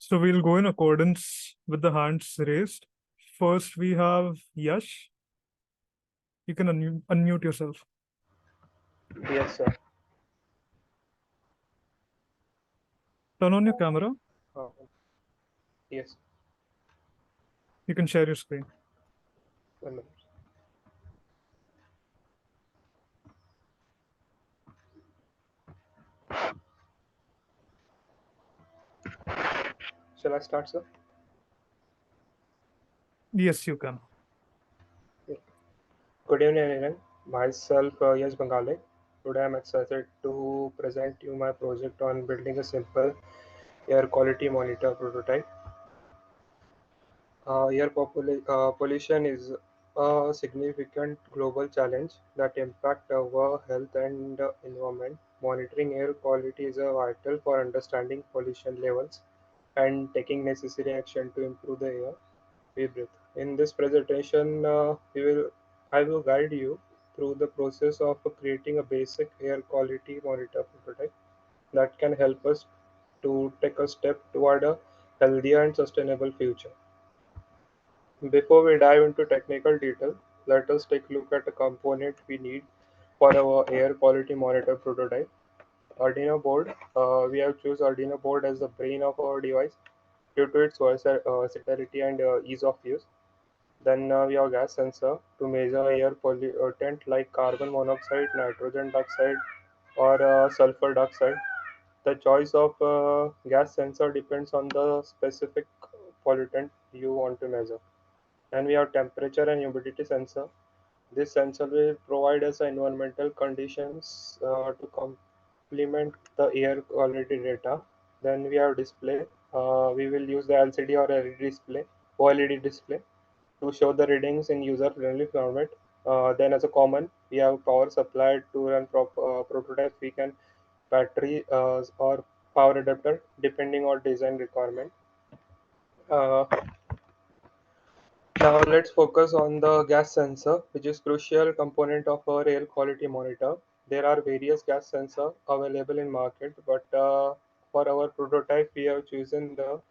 So we'll go in accordance with the hands raised. First, we have Yash. You can unmute yourself. Yes, sir. Turn on your camera. Uh, yes, You can share your screen. 1 minute. Shall I start, sir? Yes, you can. Yeah. Good evening, everyone. Myself, Yash Bhangale. Today, I'm excited to present you my project on building a simple air quality monitor prototype. Pollution is a significant global challenge that impact our health and environment. Monitoring air quality is vital for understanding pollution levels and taking necessary action to improve the air we breathe. In this presentation, I will guide you through the process of creating a basic air quality monitor prototype that can help us to take a step toward a healthier and sustainable future. Before we dive into technical detail, let us take a look at the component we need for our air quality monitor prototype. Arduino board. We have chosen Arduino board as the brain of our device due to its versatility and ease of use. Then we have gas sensor to measure air pollutant like carbon monoxide, nitrogen dioxide, or sulfur dioxide. The choice of gas sensor depends on the specific pollutant you want to measure. And we have temperature and humidity sensor. This sensor will provide us environmental conditions to complement the air quality data. Then we have display. We will use the LCD or LED display, OLED display to show the readings in user-friendly format. Then, as a common, we have power supply to run prototypes. We can battery or power adapter depending on design requirement. Uh, Now let's focus on the gas sensor, which is crucial component of our air quality monitor. There are various gas sensor available in market, but for our prototype, we have chosen the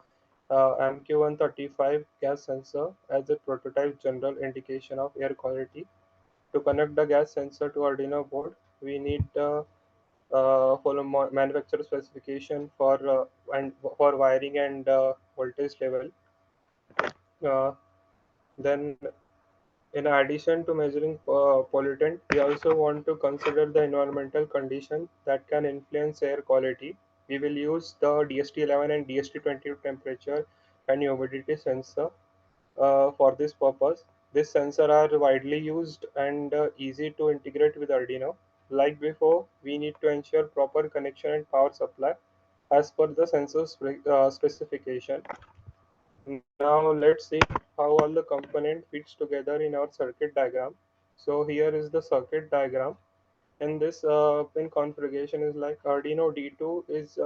MQ135 gas sensor as a prototype general indication of air quality. To connect the gas sensor to Arduino board, we need follow manufacturer specification and for wiring and voltage level. Uh, then In addition to measuring pollutant, we also want to consider the environmental condition that can influence air quality. We will use the DST11 and DST20 temperature and humidity sensor for this purpose. These sensors are widely used and easy to integrate with Arduino. Like before, we need to ensure proper connection and power supply as per the sensor specification. Now let's see how all the component fits together in our circuit diagram. So here is the circuit diagram. And this pin configuration is like Arduino D2 is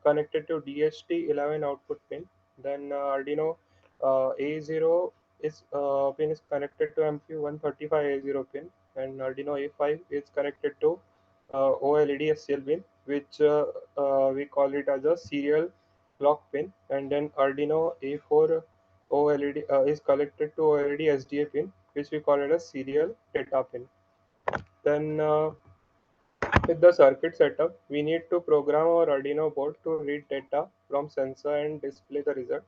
connected to DHT11 output pin. Then Arduino A0 pin is connected to MQ135 A0 pin, and Arduino A5 is connected to OLED SCL pin, which we call it as a serial clock pin. And then Arduino A4 OLED is connected to OLED SDA pin, which we call it as serial data pin. Then with the circuit setup, we need to program our Arduino board to read data from sensor and display the result.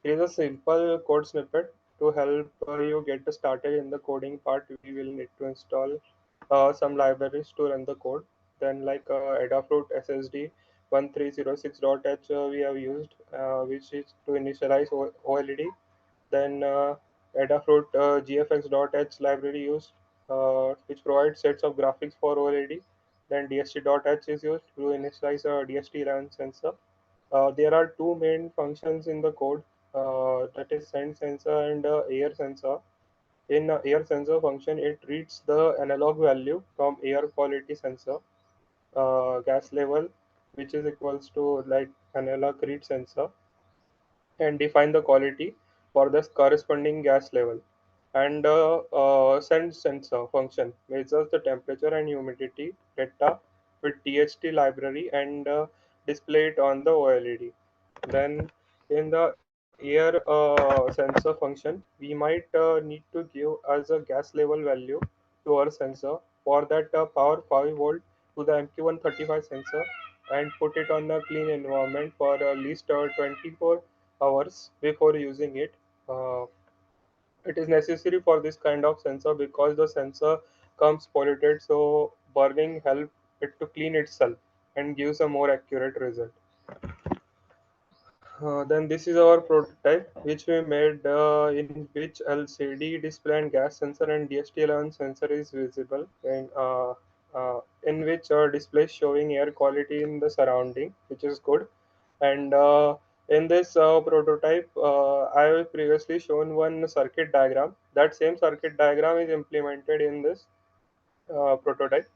Here is a simple code snippet to help you get started in the coding part. We will need to install some libraries to run the code. Then like Adafruit SSD 1306.h we have used, which is to initialize OLED. Then Adafruit GFX.h library used, which provides sets of graphics for OLED. Then DST.h is used to initialize a DST11 sensor. There are two main functions in the code, that is send sensor and air sensor. In air sensor function, it reads the analog value from air quality sensor, gas level, which is equals to like analog read sensor, and define the quality for the corresponding gas level. And send sensor function measures the temperature and humidity data with THT library and display it on the OLED. Then in the air sensor function, we might need to give as a gas level value to our sensor. For that, power 5 volt to the MQ135 sensor and put it on a clean environment for at least 24 hours before using it. Uh, it is necessary for this kind of sensor because the sensor comes polluted, so burning help it to clean itself and gives a more accurate result. Then this is our prototype which we made, in which LCD display and gas sensor and DST11 sensor is visible, and in which display showing air quality in the surrounding, which is good. And in this prototype, I have previously shown one circuit diagram. That same circuit diagram is implemented in this prototype.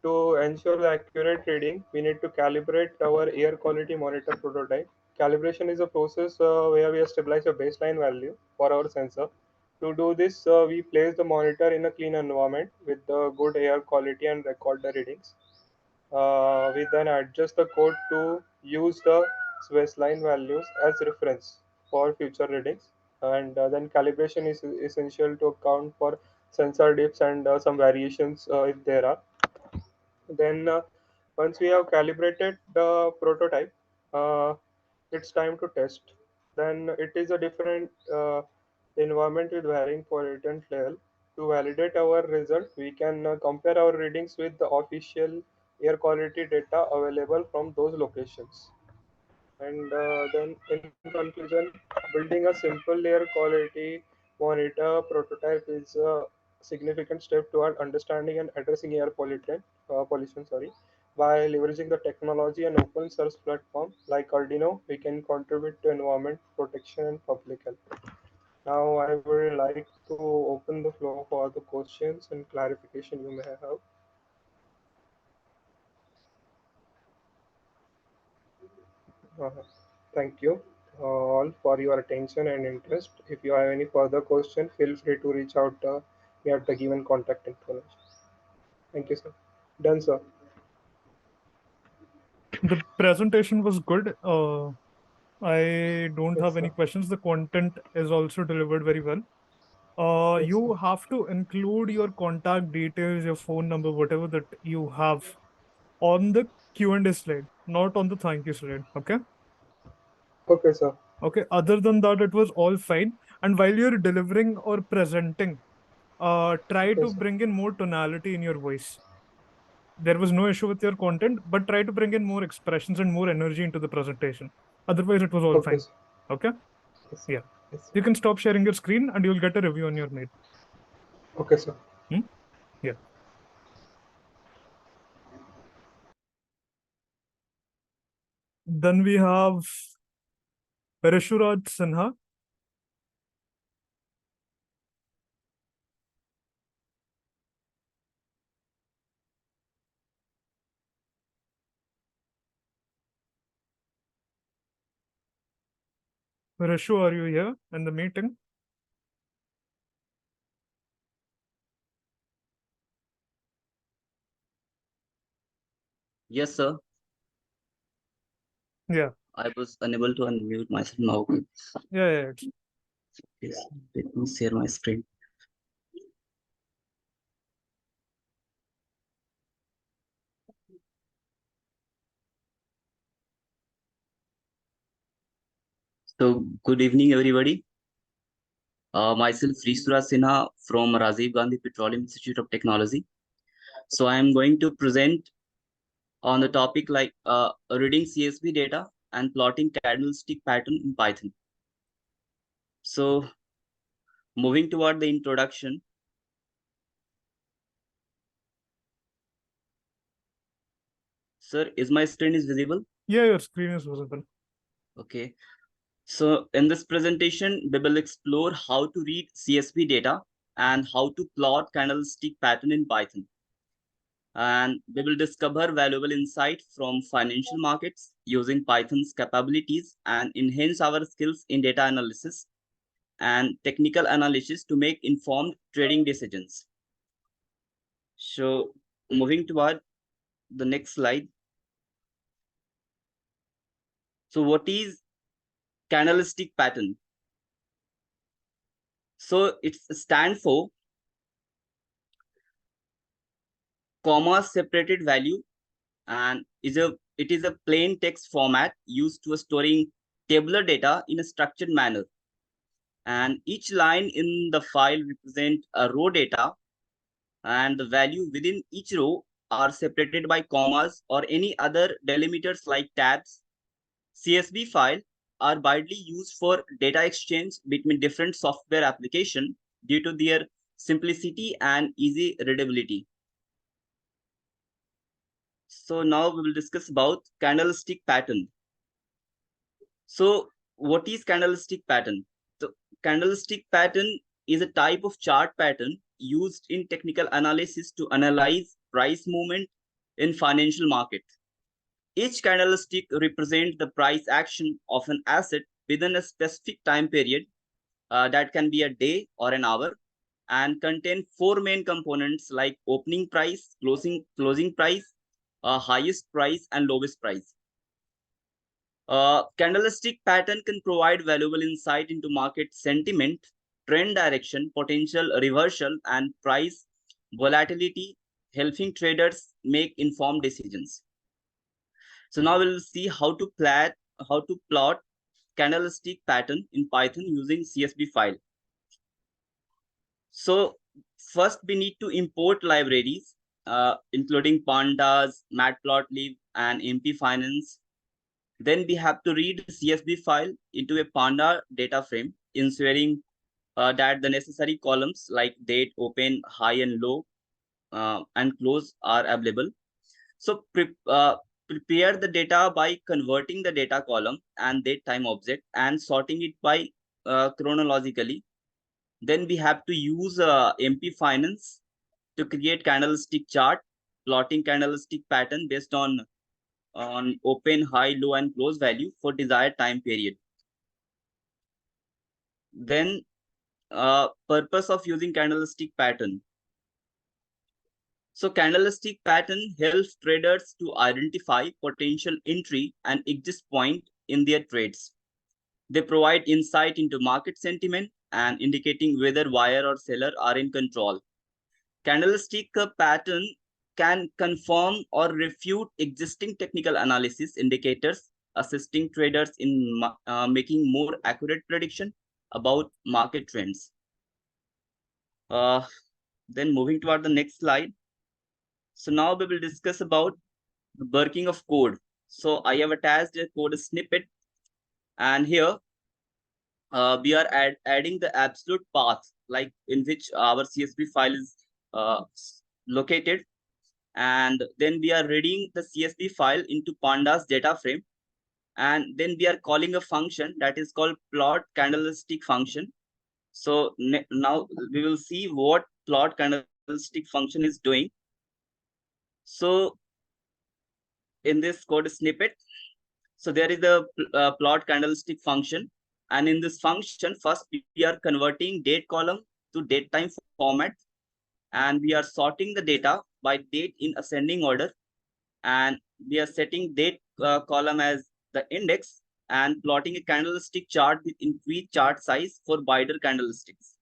To ensure the accurate reading, we need to calibrate our air quality monitor prototype. Calibration is a process where we stabilize a baseline value for our sensor. To do this, we place the monitor in a clean environment with the good air quality and record the readings. We then adjust the code to use the baseline values as reference for future readings. And then calibration is essential to account for sensor dips and some variations if there are. Then, once we have calibrated the prototype, uh, it's time to test. Then it is a different environment with varying pollutant level. To validate our result, we can compare our readings with the official air quality data available from those locations. And then, in conclusion, building a simple air quality monitor prototype is a significant step toward understanding and addressing air pollution. Sorry, by leveraging the technology and open source platform like Arduino, we can contribute to environment protection and public health. Now, I would like to open the floor for the questions and clarification you may have. Uh, Thank you all for your attention and interest. If you have any further question, feel free to reach out me at the given contact information. Thank you, sir. Done, sir. The presentation was good. I don't Yes, have any sir. questions. The content is also delivered very well. Yes, sir. You have to include your contact details, your phone number, whatever that you have on the Q&A slide, not on the thank you slide. Okay. Okay, sir. Okay. Other than that, it was all fine. And while you're delivering or presenting, try Okay, to sir. bring in more tonality in your voice. There was no issue with your content, but try to bring in more expressions and more energy into the presentation. Otherwise, it was all Okay, fine. sir. Okay. Yes, sir. Yeah. Yes, sir. You can stop sharing your screen and you'll get a review on your mail. Okay, sir. Hmm? Yeah. Then we have Rishu Sinha. Rishu, are you here in the meeting? Yes, sir. Yeah. I was unable to unmute myself now. Yeah. Yeah. Yes, let me share my screen. So, good evening, everybody. Myself, Rishu Sinha from Rajiv Gandhi Petroleum Institute of Technology. So, I am going to present on the topic like reading CSV data and plotting candlestick pattern in Python. So, moving toward the introduction. Sir, is my screen is visible? Yeah, your screen is visible. Okay. So in this presentation, we will explore how to read CSV data and how to plot candlestick pattern in Python. And we will discover valuable insight from financial markets using Python's capabilities and enhance our skills in data analysis and technical analysis to make informed trading decisions. So moving toward the next slide. So what is candlestick pattern. So it's stand for comma separated value, and it is a plain text format used to storing tabular data in a structured manner. And each line in the file represent a row data, and the value within each row are separated by commas or any other delimiters like tabs. CSV file are widely used for data exchange between different software applications due to their simplicity and easy readability. So now we will discuss about candlestick pattern. So what is candlestick pattern? So candlestick pattern is a type of chart pattern used in technical analysis to analyze price movement in financial market. Each candlestick represents the price action of an asset within a specific time period, that can be a day or an hour, and contain four main components like opening price, closing price, highest price, and lowest price. Candlestick pattern can provide valuable insight into market sentiment, trend direction, potential reversal, and price volatility, helping traders make informed decisions. So now we'll see how to plot candlestick pattern in Python using CSV file. So first we need to import libraries, including pandas, matplotlib, and MP Finance. Then we have to read CSV file into a panda data frame, ensuring that the necessary columns like date, open, high and low, and close are available. So prepare the data by converting the data column and date time object and sorting it by chronologically. Then we have to use MP Finance to create candlestick chart, plotting candlestick pattern based on open, high, low, and close value for desired time period. Then purpose of using candlestick pattern. So candlestick pattern helps traders to identify potential entry and exit point in their trades. They provide insight into market sentiment and indicating whether buyer or seller are in control. Candlestick pattern can confirm or refute existing technical analysis indicators, assisting traders in making more accurate prediction about market trends. Then moving toward the next slide. So now we will discuss about the working of code. So I have attached a code snippet, and here we are adding the absolute path, like in which our CSV file is located. And then we are reading the CSV file into pandas data frame. And then we are calling a function that is called plot candlestick function. So now we will see what plot candlestick function is doing. So in this code snippet, so there is a plot candlestick function. And in this function, first we are converting date column to date time format. And we are sorting the data by date in ascending order. And we are setting date column as the index and plotting a candlestick chart with increased chart size for wider candlesticks.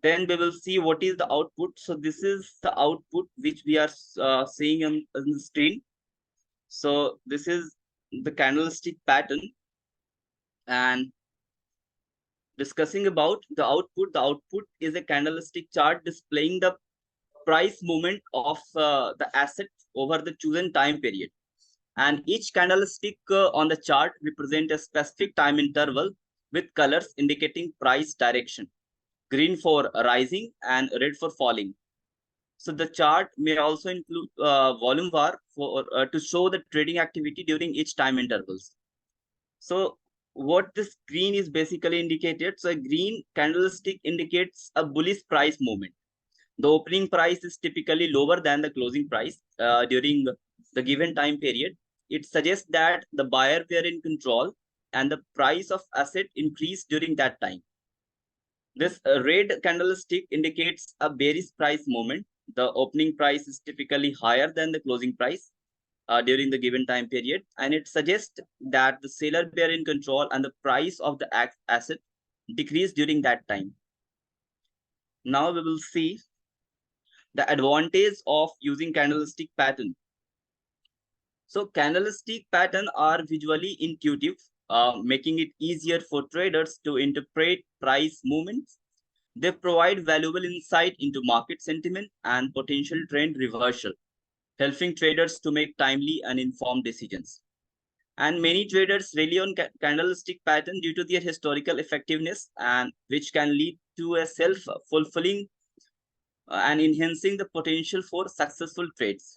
Then we will see what is the output. So this is the output which we are seeing on the screen. So this is the candlestick pattern. And discussing about the output is a candlestick chart displaying the price movement of the asset over the chosen time period. And each candlestick on the chart represent a specific time interval with colors indicating price direction, green for rising and red for falling. So the chart may also include volume bar for to show the trading activity during each time intervals. So what this green is basically indicated, so a green candlestick indicates a bullish price movement. The opening price is typically lower than the closing price during the given time period. It suggests that the buyer were in control and the price of asset increased during that time. This red candlestick indicates a bearish price movement. The opening price is typically higher than the closing price. during the given time period, and it suggests that the seller bear in control and the price of the asset decrease during that time. Now we will see the advantage of using candlestick pattern. So candlestick pattern are visually intuitive, making it easier for traders to interpret price movements. They provide valuable insight into market sentiment and potential trend reversal, helping traders to make timely and informed decisions. And many traders rely on candlestick pattern due to their historical effectiveness, and which can lead to a self-fulfilling and enhancing the potential for successful trades.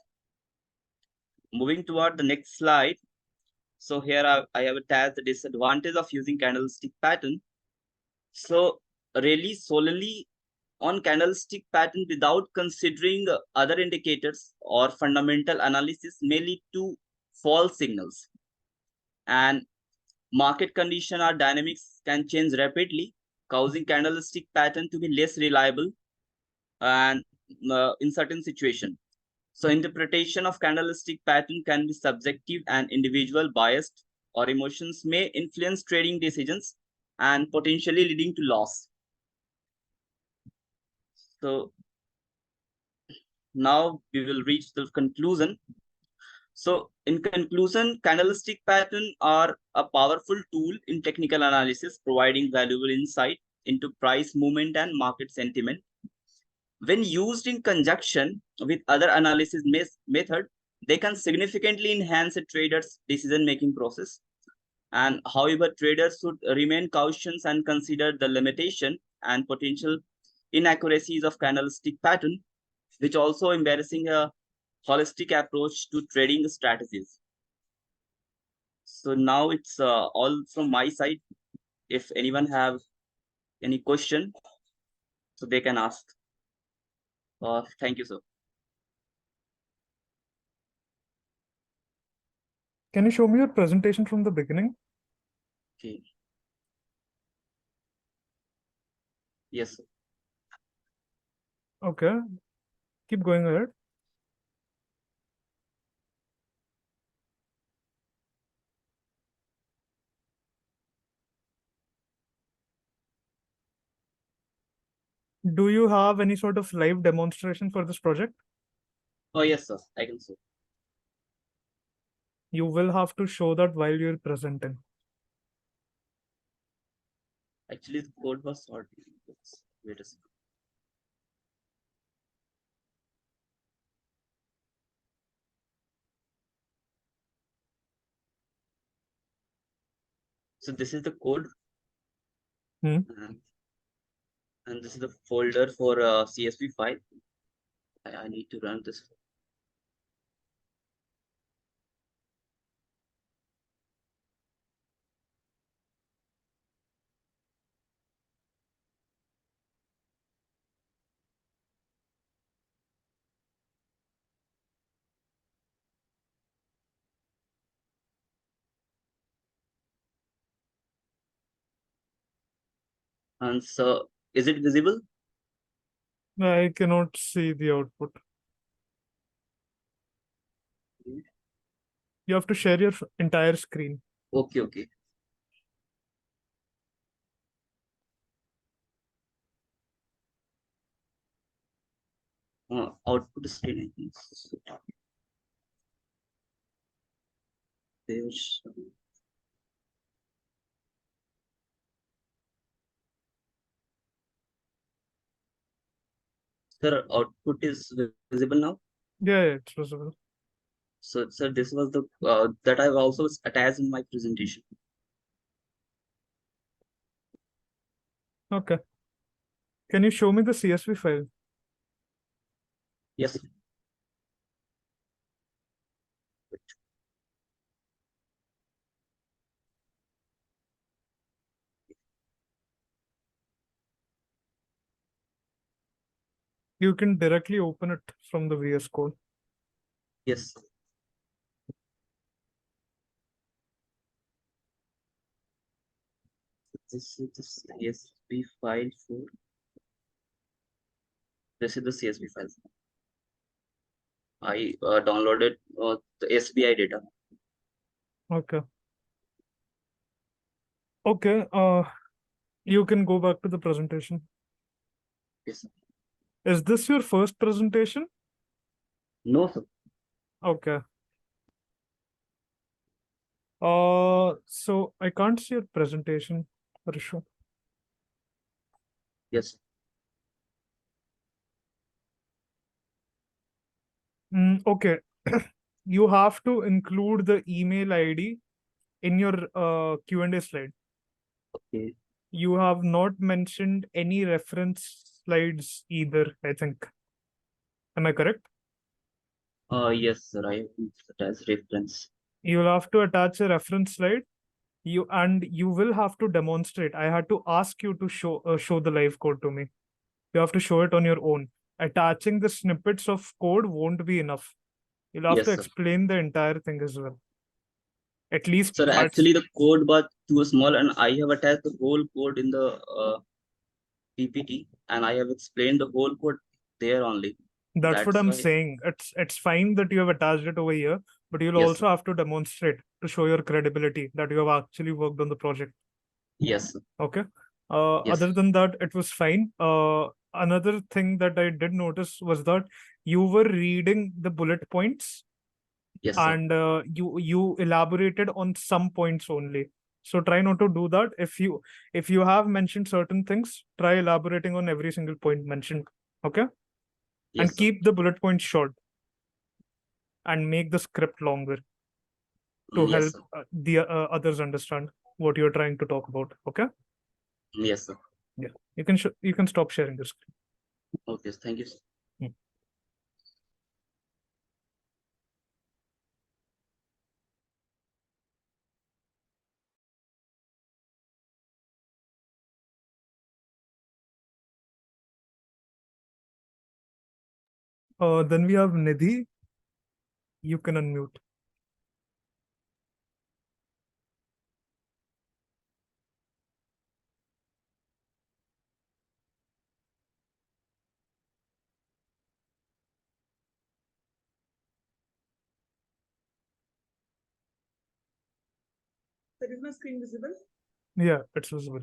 Moving toward the next slide. So here I have attached the disadvantage of using candlestick pattern. So really solely on candlestick pattern without considering other indicators or fundamental analysis may lead to false signals. And market condition or dynamics can change rapidly, causing candlestick pattern to be less reliable and in certain situation. So interpretation of candlestick pattern can be subjective and individual biased, or emotions may influence trading decisions and potentially leading to loss. So now we will reach the conclusion. So in conclusion, candlestick pattern are a powerful tool in technical analysis, providing valuable insight into price movement and market sentiment. When used in conjunction with other analysis method, they can significantly enhance a trader's decision-making process. And however, traders should remain cautious and consider the limitation and potential inaccuracies of candlestick pattern, which also embarrassing a holistic approach to trading strategies. So now it's all from my side. If anyone have any question, so they can ask. Thank you, sir. Can you show me your presentation from the beginning? Okay. Yes, sir. Okay. Keep going ahead. Do you have any sort of live demonstration for this project? Oh, yes, sir. I can show. You will have to show that while you're presenting. Actually, the code was sorted. Wait a second. So this is the code. Hmm. And this is the folder for CSV file. I need to run this. And so, is it visible? I cannot see the output. You have to share your entire screen. Okay, okay. Output screen. There's sir, output is visible now. Yeah, it's visible. So, sir, this was the that I've also attached in my presentation. Okay. Can you show me the CSV file? Yes. You can directly open it from the VS Code. Yes. This is the CSV file for. This is the CSV file. I downloaded the SBI data. Okay. Okay. You can go back to the presentation. Yes, sir. Is this your first presentation? No, sir. Okay. So I can't see your presentation, Rishu. Yes. Okay. You have to include the email ID in your Q&A slide. Okay. You have not mentioned any reference slides either, I think. Am I correct? Yes, sir. I have used it as reference. You will have to attach a reference slide. You will have to demonstrate. I had to ask you to show the live code to me. You have to show it on your own. Attaching the snippets of code won't be enough. You'll have to Yes, sir. explain the entire thing as well. At least Sir, parts. actually the code was too small, and I have attached the whole code in the PPT, and I have explained the whole code there only. That's what That's I'm why. saying. It's fine that you have attached it over here, but you'll Yes, sir. also have to demonstrate to show your credibility that you have actually worked on the project. Yes, sir. Okay. Yes, Other than that, it was fine. Another thing that I did notice was that you were reading the bullet points yes, sir. and you elaborated on some points only. So try not to do that. If you have mentioned certain things, try elaborating on every single point mentioned. Okay. And Yes, sir. keep the bullet points short and make the script longer to Yes, help sir. the others understand what you're trying to talk about. Okay. Yes, sir. Yeah. You can stop sharing the screen. Okay, thank you, sir. Hmm. Then we have Nidhi. You can unmute. Sir, is my screen visible? Yeah, it's visible.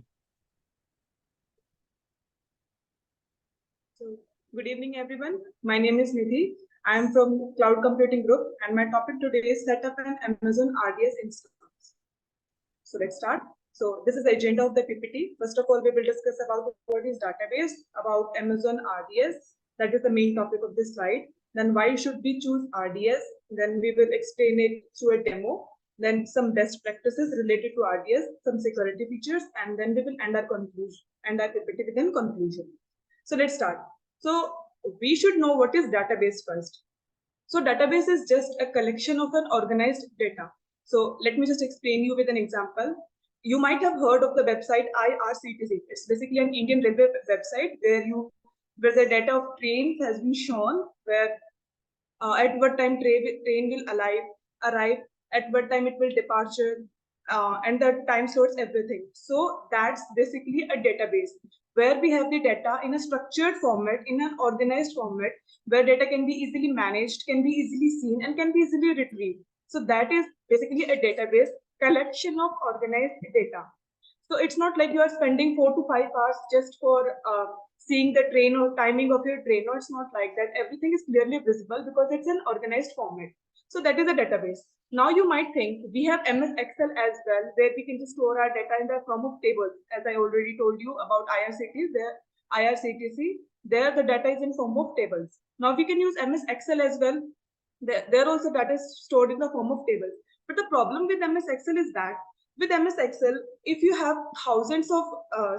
So, good evening, everyone. My name is Nidhi. I am from Cloud Computing Group, and my topic today is set up an Amazon RDS instance. So, let's start. So, this is the agenda of the PPT. First of all, we will discuss about what is database, about Amazon RDS. That is the main topic of this slide. Then, why should we choose RDS? Then, we will explain it through a demo. Then, some best practices related to RDS, some security features, and then we will end our conclusion and our PPT with a conclusion. So let's start. So we should know what is database first. So database is just a collection of an organized data. So let me just explain you with an example. You might have heard of the website IRCTC. It's basically an Indian Railway website where the data of trains has been shown, where at what time train will arrive, at what time it will departure, and the time slots, everything. So that's basically a database where we have the data in a structured format, in an organized format, where data can be easily managed, can be easily seen, and can be easily retrieved. So that is basically a database collection of organized data. So it's not like you are spending 4 to 5 hours just for seeing the train or timing of your train. No, it's not like that. Everything is clearly visible because it's an organized format. So that is a database. Now you might think we have MS Excel as well, where we can just store our data in the form of tables. As I already told you about IRCTC, there the data is in form of tables. Now we can use MS Excel as well. There also data is stored in the form of tables. But the problem with MS Excel is that with MS Excel, if you have thousands of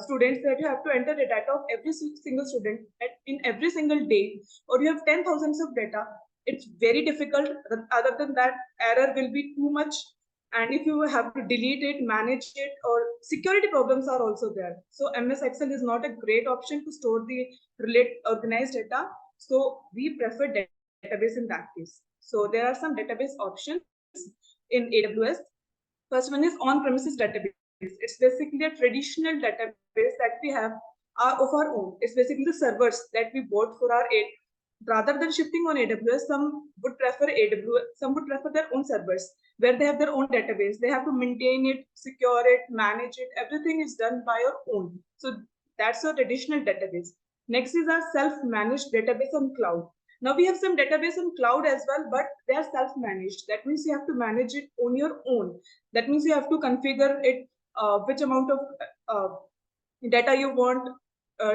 students that you have to enter the data of every single student in every single day, or you have 10,000 of data, it's very difficult. Other than that, error will be too much. And if you have to delete it, manage it, or security problems are also there. So MS Excel is not a great option to store the organized data. So we prefer database in that case. So there are some database options in AWS. First one is on-premises database. It's basically a traditional database that we have of our own. It's basically the servers that we bought for our rather than shifting on AWS, some would prefer AWS, some would prefer their own servers where they have their own database. They have to maintain it, secure it, manage it. Everything is done by your own. So that's your traditional database. Next is our self-managed database on cloud. Now we have some database on cloud as well, but they are self-managed. That means you have to manage it on your own. That means you have to configure it, which amount of data you want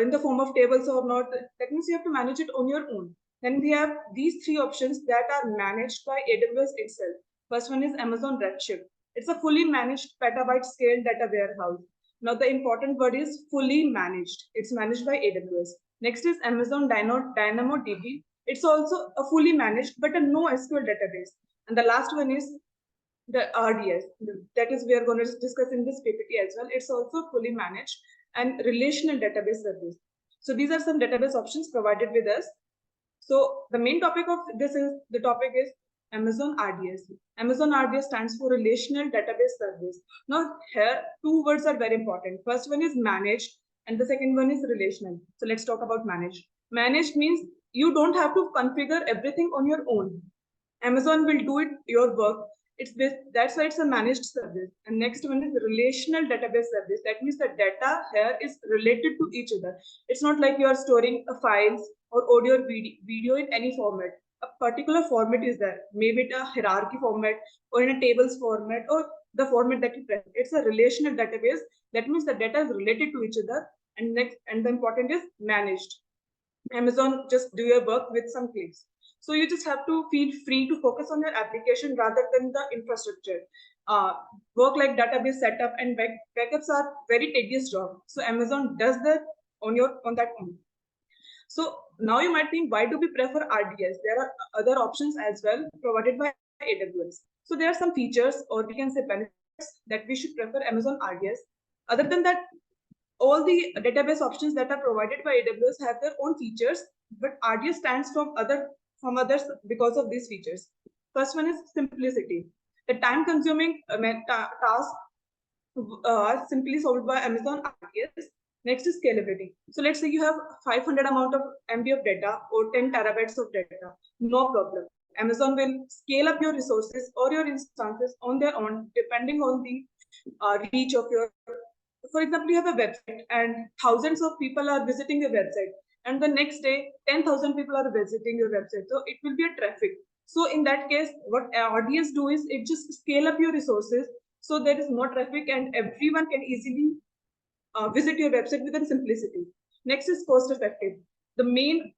in the form of tables or not. That means you have to manage it on your own. Then we have these three options that are managed by AWS itself. First one is Amazon Redshift. It's a fully managed petabyte scale data warehouse. Now the important word is fully managed. It's managed by AWS. Next is Amazon DynamoDB. It's also a fully managed but a NoSQL database. And the last one is the RDS. That is we are going to discuss in this PPT as well. It's also fully managed and relational database service. So these are some database options provided with us. So the main topic of this is Amazon RDS. Amazon RDS stands for Relational Database Service. Now here two words are very important. First one is managed and the second one is relational. So let's talk about managed. Managed means you don't have to configure everything on your own. Amazon will do it your work. That's why it's a managed service. And next one is relational database service. That means the data here is related to each other. It's not like you are storing files or audio or video in any format. A particular format is there. Maybe it a hierarchy format or in a tables format or the format that you press. It's a relational database. That means the data is related to each other. And the important is managed. Amazon just do your work with some clicks. So you just have to feel free to focus on your application rather than the infrastructure. Work like database setup and backups are very tedious job. So Amazon does that on that own. So now you might think, why do we prefer RDS? There are other options as well provided by AWS. So there are some features, or we can say benefits, that we should prefer Amazon RDS. Other than that, all the database options that are provided by AWS have their own features, but RDS stands from others because of these features. First one is simplicity. The time-consuming tasks are simply solved by Amazon RDS. Next is scalability. So let's say you have 500 amount of MB of data or 10 terabytes of data. No problem. Amazon will scale up your resources or your instances on their own, depending on the reach of your. For example, you have a website and thousands of people are visiting your website, and the next day 10,000 people are visiting your website. So it will be a traffic. So in that case, what RDS do is it just scale up your resources so there is more traffic and everyone can easily visit your website with simplicity. Next is cost effective. The main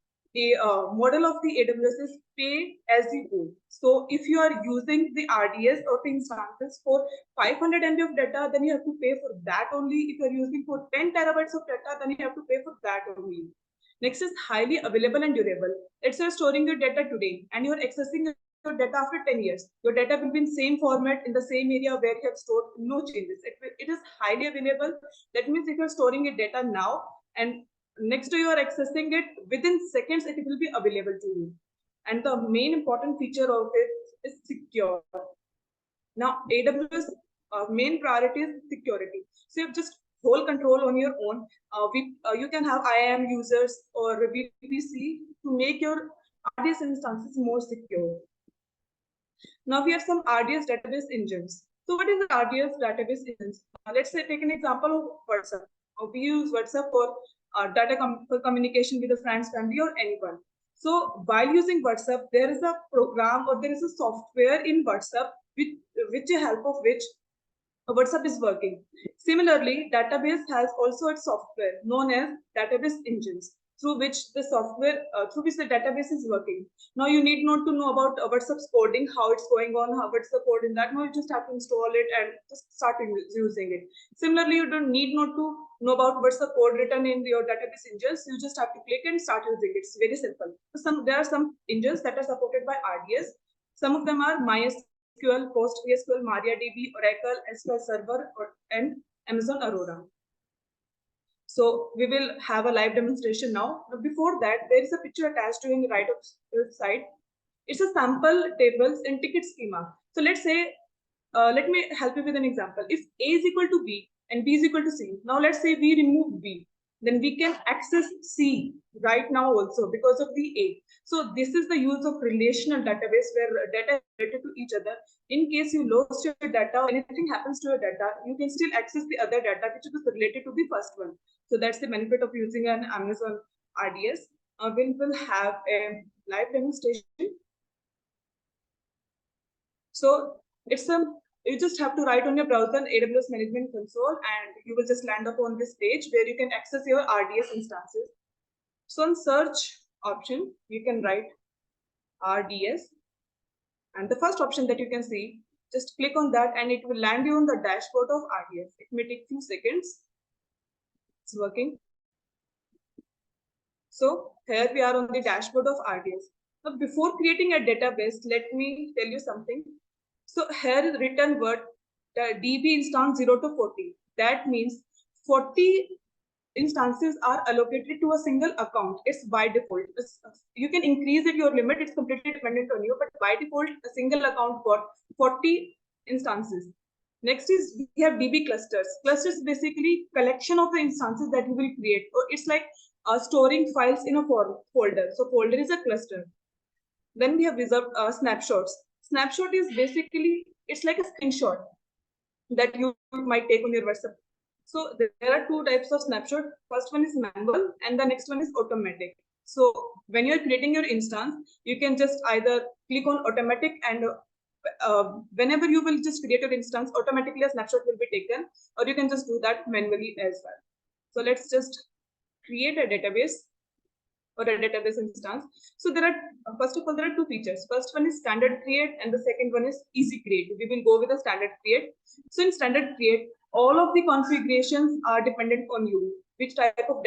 model of the AWS is pay as you go. So if you are using the RDS or the instances for 500 MB of data, then you have to pay for that only. If you are using for 10 terabytes of data, then you have to pay for that only. Next is highly available and durable. Let's say you're storing your data today and you're accessing your data after 10 years. Your data will be in same format in the same area where you have stored, no changes. It is highly available. That means if you're storing your data now and next to you are accessing it, within seconds it will be available to you. And the main important feature of it is secure. Now AWS main priority is security. So you have just whole control on your own. You can have IAM users or VPC to make your RDS instances more secure. Now we have some RDS database engines. So what is the RDS database engines? Let's say take an example of WhatsApp. We use WhatsApp for for communication with the friends, family, or anyone. So while using WhatsApp, there is a program or there is a software in WhatsApp with the help of which WhatsApp is working. Similarly, database has also its software known as database engines, through which the database is working. Now you need not to know about WhatsApp's coding, how it's going on, what's the code in that. No, you just have to install it and just start using it. Similarly, you don't need not to know about what's the code written in your database engines. You just have to click and start using it. It's very simple. So there are some engines that are supported by RDS. Some of them are MySQL, PostgreSQL, MariaDB, Oracle, SQL Server, and Amazon Aurora. So we will have a live demonstration now. But before that, there is a picture attached to the right side. It's a sample tables and ticket schema. So let's say, let me help you with an example. If A is equal to B and B is equal to C, now let's say we remove B. then we can access C right now also because of the A. So this is the use of relational database where data is related to each other. In case you lost your data or anything happens to your data, you can still access the other data which is related to the first one. So that's the benefit of using an Amazon RDS. We'll have a live demonstration. So it's you just have to write on your browser AWS Management Console, and you will just land up on this page where you can access your RDS instances. So on search option, you can write RDS, and the first option that you can see, just click on that and it will land you on the dashboard of RDS. It may take few seconds. It's working. So here we are on the dashboard of RDS. Now before creating a database, let me tell you something. So here is written word DB instance 0 to 40. That means 40 instances are allocated to a single account. It's by default. You can increase it, your limit, it's completely dependent on you, but by default, a single account got 40 instances. Next is we have DB clusters. Clusters basically collection of the instances that you will create. Or it's like storing files in a folder. So folder is a cluster. Then we have reserved snapshots. Snapshot is basically, it's like a screenshot that you might take on your WhatsApp. So there are two types of snapshot. First one is manual and the next one is automatic. So when you're creating your instance, you can just either click on automatic and whenever you will just create your instance, automatically a snapshot will be taken, or you can just do that manually as well. So let's just create a database or a database instance. So there are, first of all, there are two features. First one is standard create and the second one is easy create. We will go with the standard create. So in standard create, all of the configurations are dependent on you. Which type of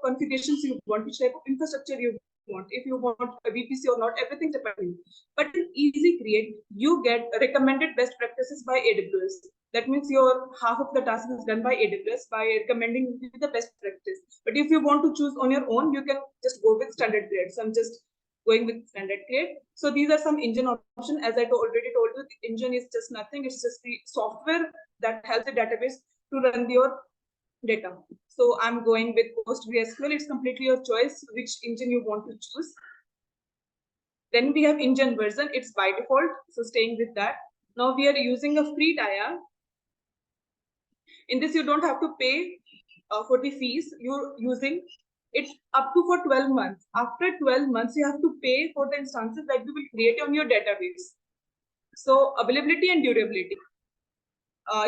configurations you want, which type of infrastructure you want, if you want a VPC or not, everything depends on you. But in easy create, you get recommended best practices by AWS. That means your half of the task is done by AWS by recommending the best practice. But if you want to choose on your own, you can just go with standard create. So I'm just going with standard create. So these are some engine options. As I already told you, the engine is just nothing. It's just the software that helps the database to run your data. So I'm going with PostgreSQL. It's completely your choice which engine you want to choose. Then we have engine version. It's by default. So staying with that. Now we are using a free tier. In this, you don't have to pay for the fees. You're using it up to for 12 months. After 12 months, you have to pay for the instances that you will create on your database. So availability and durability.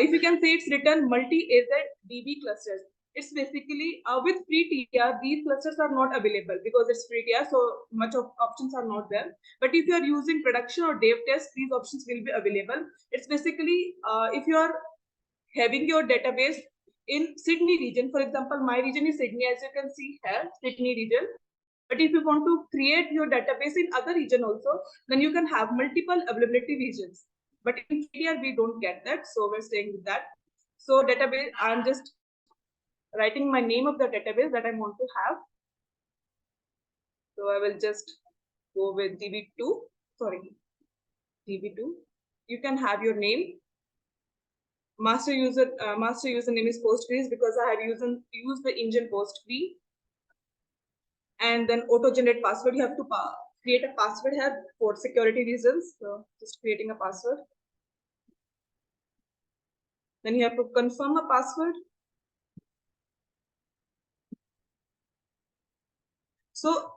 If you can say it's written multi-AZ DB clusters. It's basically with free tier, these clusters are not available because it's free tier, so much of options are not there. But if you are using production or dev test, these options will be available. It's basically if you are having your database in Sydney region, for example, my region is Sydney, as you can see here, Sydney region. But if you want to create your database in other region also, then you can have multiple availability regions. But in here, we don't get that. So we're staying with that. So database, I'm just writing my name of the database that I want to have. So I will just go with DB2, sorry, DB2. You can have your name. Master username is Postgres because I have used the engine Postgres. And then auto-generate password, you have to create a password here for security reasons. So just creating a password. Then you have to confirm a password. So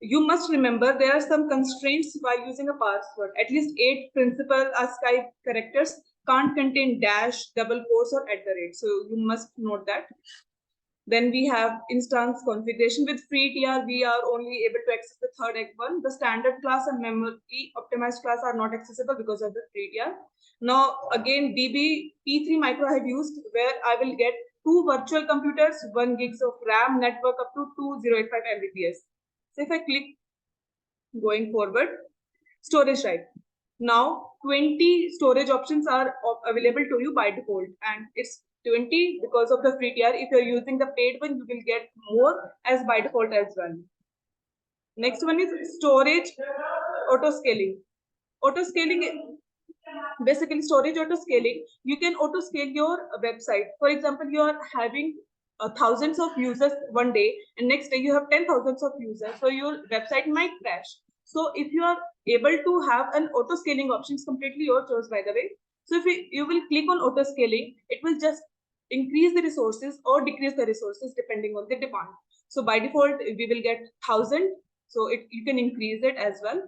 you must remember there are some constraints while using a password. At least 8 principal ASCII characters can't contain dash, double quotes, or @ So you must note that. Then we have instance configuration. With free tier, we are only able to access the third one. The standard class and memory optimized class are not accessible because of the free tier. Now, again, DB P3 micro I have used where I will get 2 virtual computers, 1 gigs of RAM, network up to 2085 Mbps. So if I click going forward, storage right. Now 20 storage options are available to you by default, and it's 20 because of the free tier. If you're using the paid one, you will get more as by default as well. Next one is storage auto scaling. Auto scaling, basically storage auto scaling. You can auto scale your website. For example, you are having thousands of users one day, and next day you have 10,000 of users, so your website might crash. So if you are able to have an auto scaling option, it's completely your choice, by the way. So if you will click on auto scaling, it will just increase the resources or decrease the resources depending on the demand. So by default, we will get 1,000. So you can increase it as well.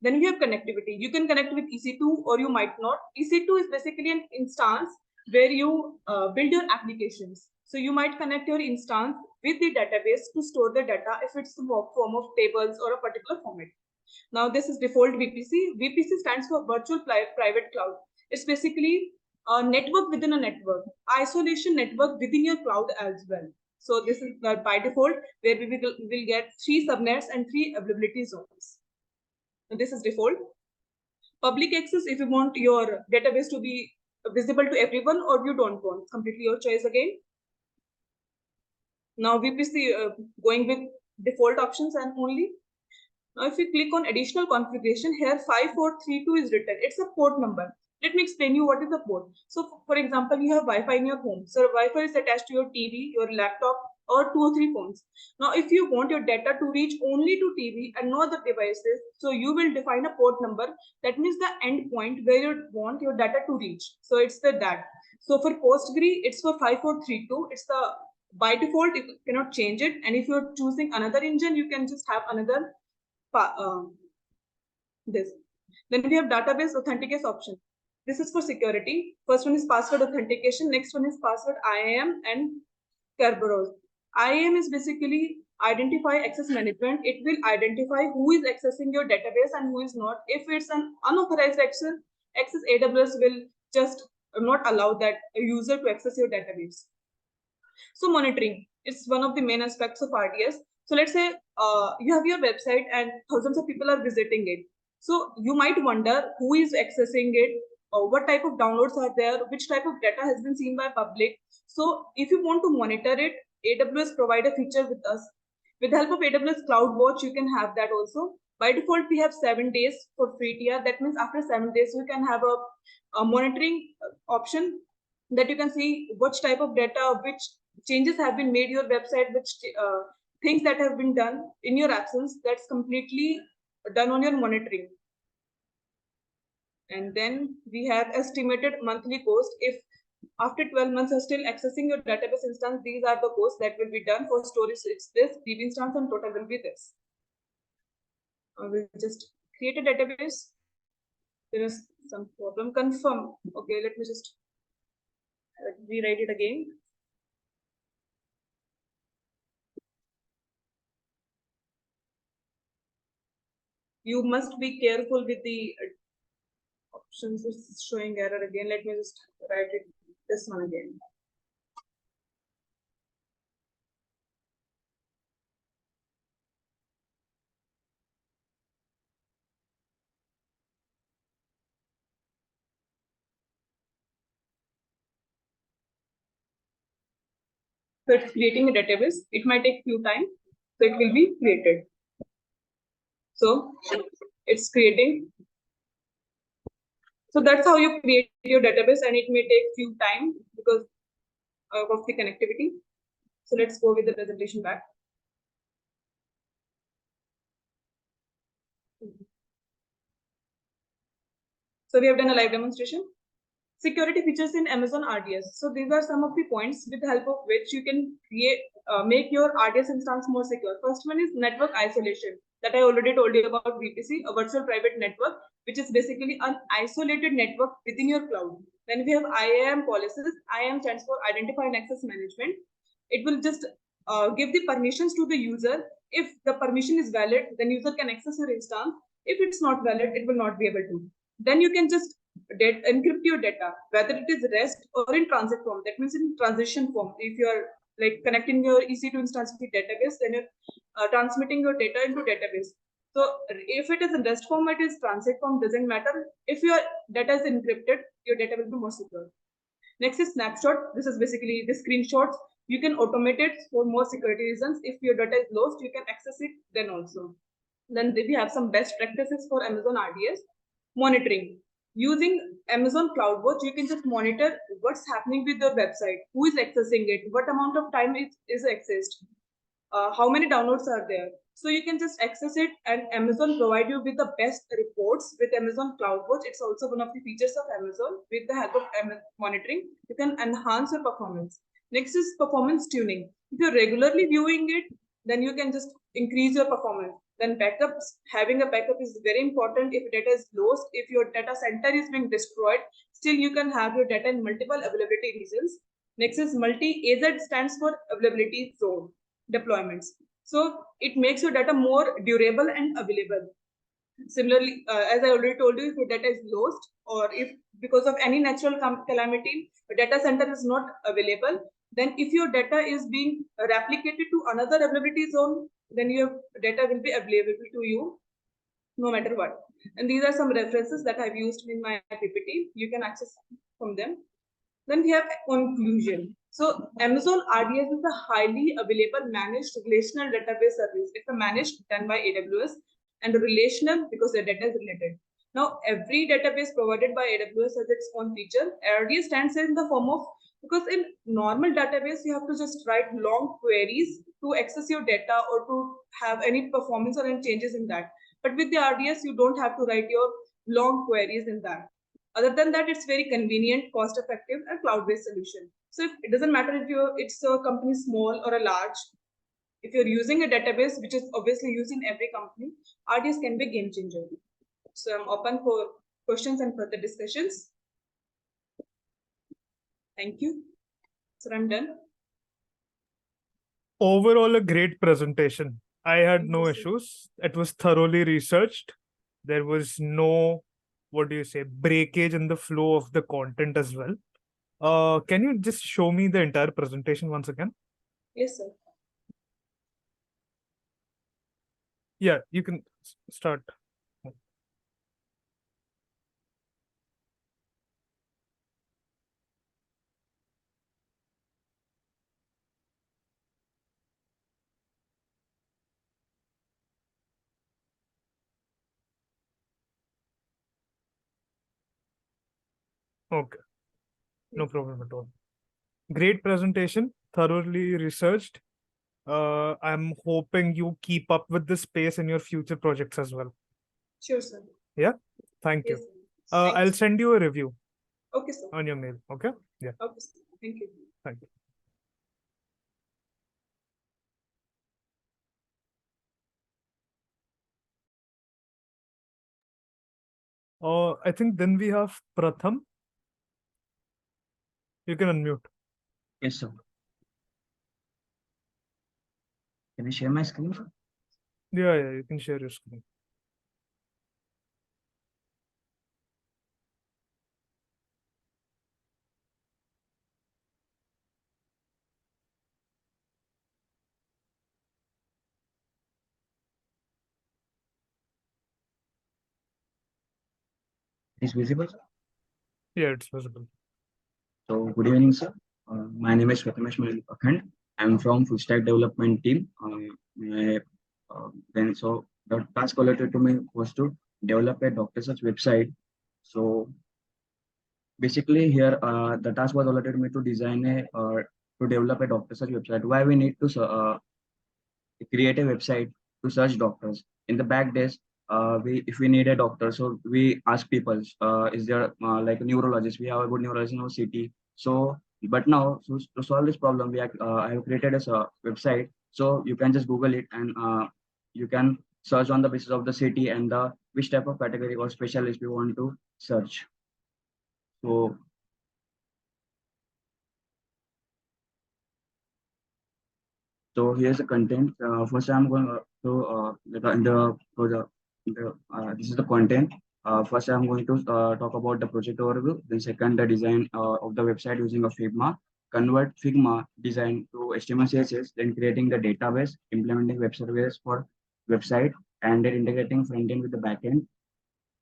Then we have connectivity. You can connect with EC2 or you might not. EC2 is basically an instance where you build your applications. So you might connect your instance with the database to store the data if it's in the form of tables or a particular format. Now this is default VPC. VPC stands for Virtual Private Cloud. It's basically a network within a network, isolation network within your cloud as well. So this is by default where we will get 3 subnets and 3 availability zones. And this is default. Public access, if you want your database to be visible to everyone or you don't want, completely your choice again. Now VPC going with default options and only. Now if you click on additional configuration, here 5432 is written. It's a port number. Let me explain you what is a port. So for example, you have Wi-Fi in your home. So Wi-Fi is attached to your TV, your laptop, or 2 or 3 phones. Now if you want your data to reach only to TV and no other devices, so you will define a port number. That means the end point where you want your data to reach. So it's that. So for Postgre, it's for 5432. It's the by default, you cannot change it. And if you're choosing another engine, you can just have another this. Then we have database authentication option. This is for security. First one is password authentication. Next one is password IAM and Kerberos. IAM is basically identify access management. It will identify who is accessing your database and who is not. If it's an unauthorized access, AWS will just not allow that user to access your database. So monitoring, it's one of the main aspects of RDS. So let's say you have your website and thousands of people are visiting it. So you might wonder who is accessing it, what type of downloads are there, which type of data has been seen by public. So if you want to monitor it, AWS provide a feature with us. With the help of AWS CloudWatch, you can have that also. By default, we have 7 days for free tier. That means after 7 days, you can have a monitoring option that you can see which type of data, which changes have been made your website, which things that have been done in your absence. That's completely done on your monitoring. And then we have estimated monthly cost. If after 12 months you're still accessing your database instance, these are the costs that will be done. For storage, it's this, DB instance, and total will be this. We'll just create a database. There is some problem. Confirm. Okay, let me just rewrite it again. You must be careful with the options. It's showing error again. Let me just write it this one again. So it's creating a database. It might take few time. So it will be created. So it's creating. So that's how you create your database, and it may take few time because of the connectivity. So let's go with the presentation back. So we have done a live demonstration. Security features in Amazon RDS. So these are some of the points with the help of which you can make your RDS instance more secure. First one is network isolation that I already told you about. VPC, a virtual private network, which is basically an isolated network within your cloud. Then we have IAM policies. IAM stands for Identify and Access Management. It will just give the permissions to the user. If the permission is valid, then user can access your instance. If it's not valid, it will not be able to. Then you can just encrypt your data, whether it is REST or in transit form. That means in transition form. If you are like connecting your EC2 instance with database, then you're transmitting your data into database. So if it is in REST form, it is transit form, doesn't matter. If your data is encrypted, your data will be more secure. Next is snapshot. This is basically the screenshots. You can automate it for more security reasons. If your data is lost, you can access it then also. Then we have some best practices for Amazon RDS. Monitoring. Using Amazon CloudWatch, you can just monitor what's happening with your website, who is accessing it, what amount of time it is accessed, how many downloads are there. So you can just access it, and Amazon provide you with the best reports with Amazon CloudWatch. It's also one of the features of Amazon. With the help of monitoring, you can enhance your performance. Next is performance tuning. If you're regularly viewing it, then you can just increase your performance. Then backups, having a backup is very important. If data is lost, if your data center is being destroyed, still you can have your data in multiple availability regions. Next is multi-AZ, stands for availability zone deployments. So it makes your data more durable and available. Similarly, as I already told you, if your data is lost or if because of any natural calamity, the data center is not available, then if your data is being replicated to another availability zone, then your data will be available to you no matter what. And these are some references that I've used in my PPT. You can access from them. Then we have conclusion. So Amazon RDS is a highly available managed relational database service. It's a managed done by AWS and relational because the data is related. Now every database provided by AWS has its own feature. RDS stands in the form of, because in normal database you have to just write long queries to access your data or to have any performance or any changes in that. But with the RDS you don't have to write your long queries in that. Other than that, it's very convenient, cost-effective, and cloud-based solution. So it doesn't matter if it's a company small or a large. If you're using a database, which is obviously used in every company, RDS can be a game changer. So I'm open for questions and further discussions. Thank you. So I'm done. Overall, a great presentation. I had no Thank you, sir. issues. It was thoroughly researched. There was no, what do you say, breakage in the flow of the content as well. Can you just show me the entire presentation once again? Yes, sir. Yeah, you can start. Okay, no problem at all. Great presentation, thoroughly researched. I'm hoping you keep up with this pace in your future projects as well. Sure, sir. Yeah, thank you. Yes, sir. Thank I'll you. send you a review Okay, sir. on your mail. Okay. Yeah, Okay, sir. Thank you. thank you. I think then we have Pratham. You can unmute. Yes, sir. Can I share my screen, sir? Yeah, you can share your screen. Is visible, sir? Yeah, it's visible. So, good evening, sir. My name is PRATHAMESH AKHAND. I'm from Full Stack Development team. So the task allotted to me was to develop a doctor search website. So basically here, the task was allotted to me to design to develop a doctor search website. Why we need to create a website to search doctors. In the back days, if we need a doctor, so we ask people, is there like a neurologist? We have a good neurologist in our city. So, but now to solve this problem, I have created a website. So you can just Google it and you can search on the basis of the city and the which type of category or specialist you want to search. So So here's the content. First, I'm going to this is the content. First, I'm going to talk about the project overview. Then, second, the design of the website using a Figma. Convert Figma design to HTML CSS. Then, creating the database, implementing web service for website, and then integrating front end with the back end.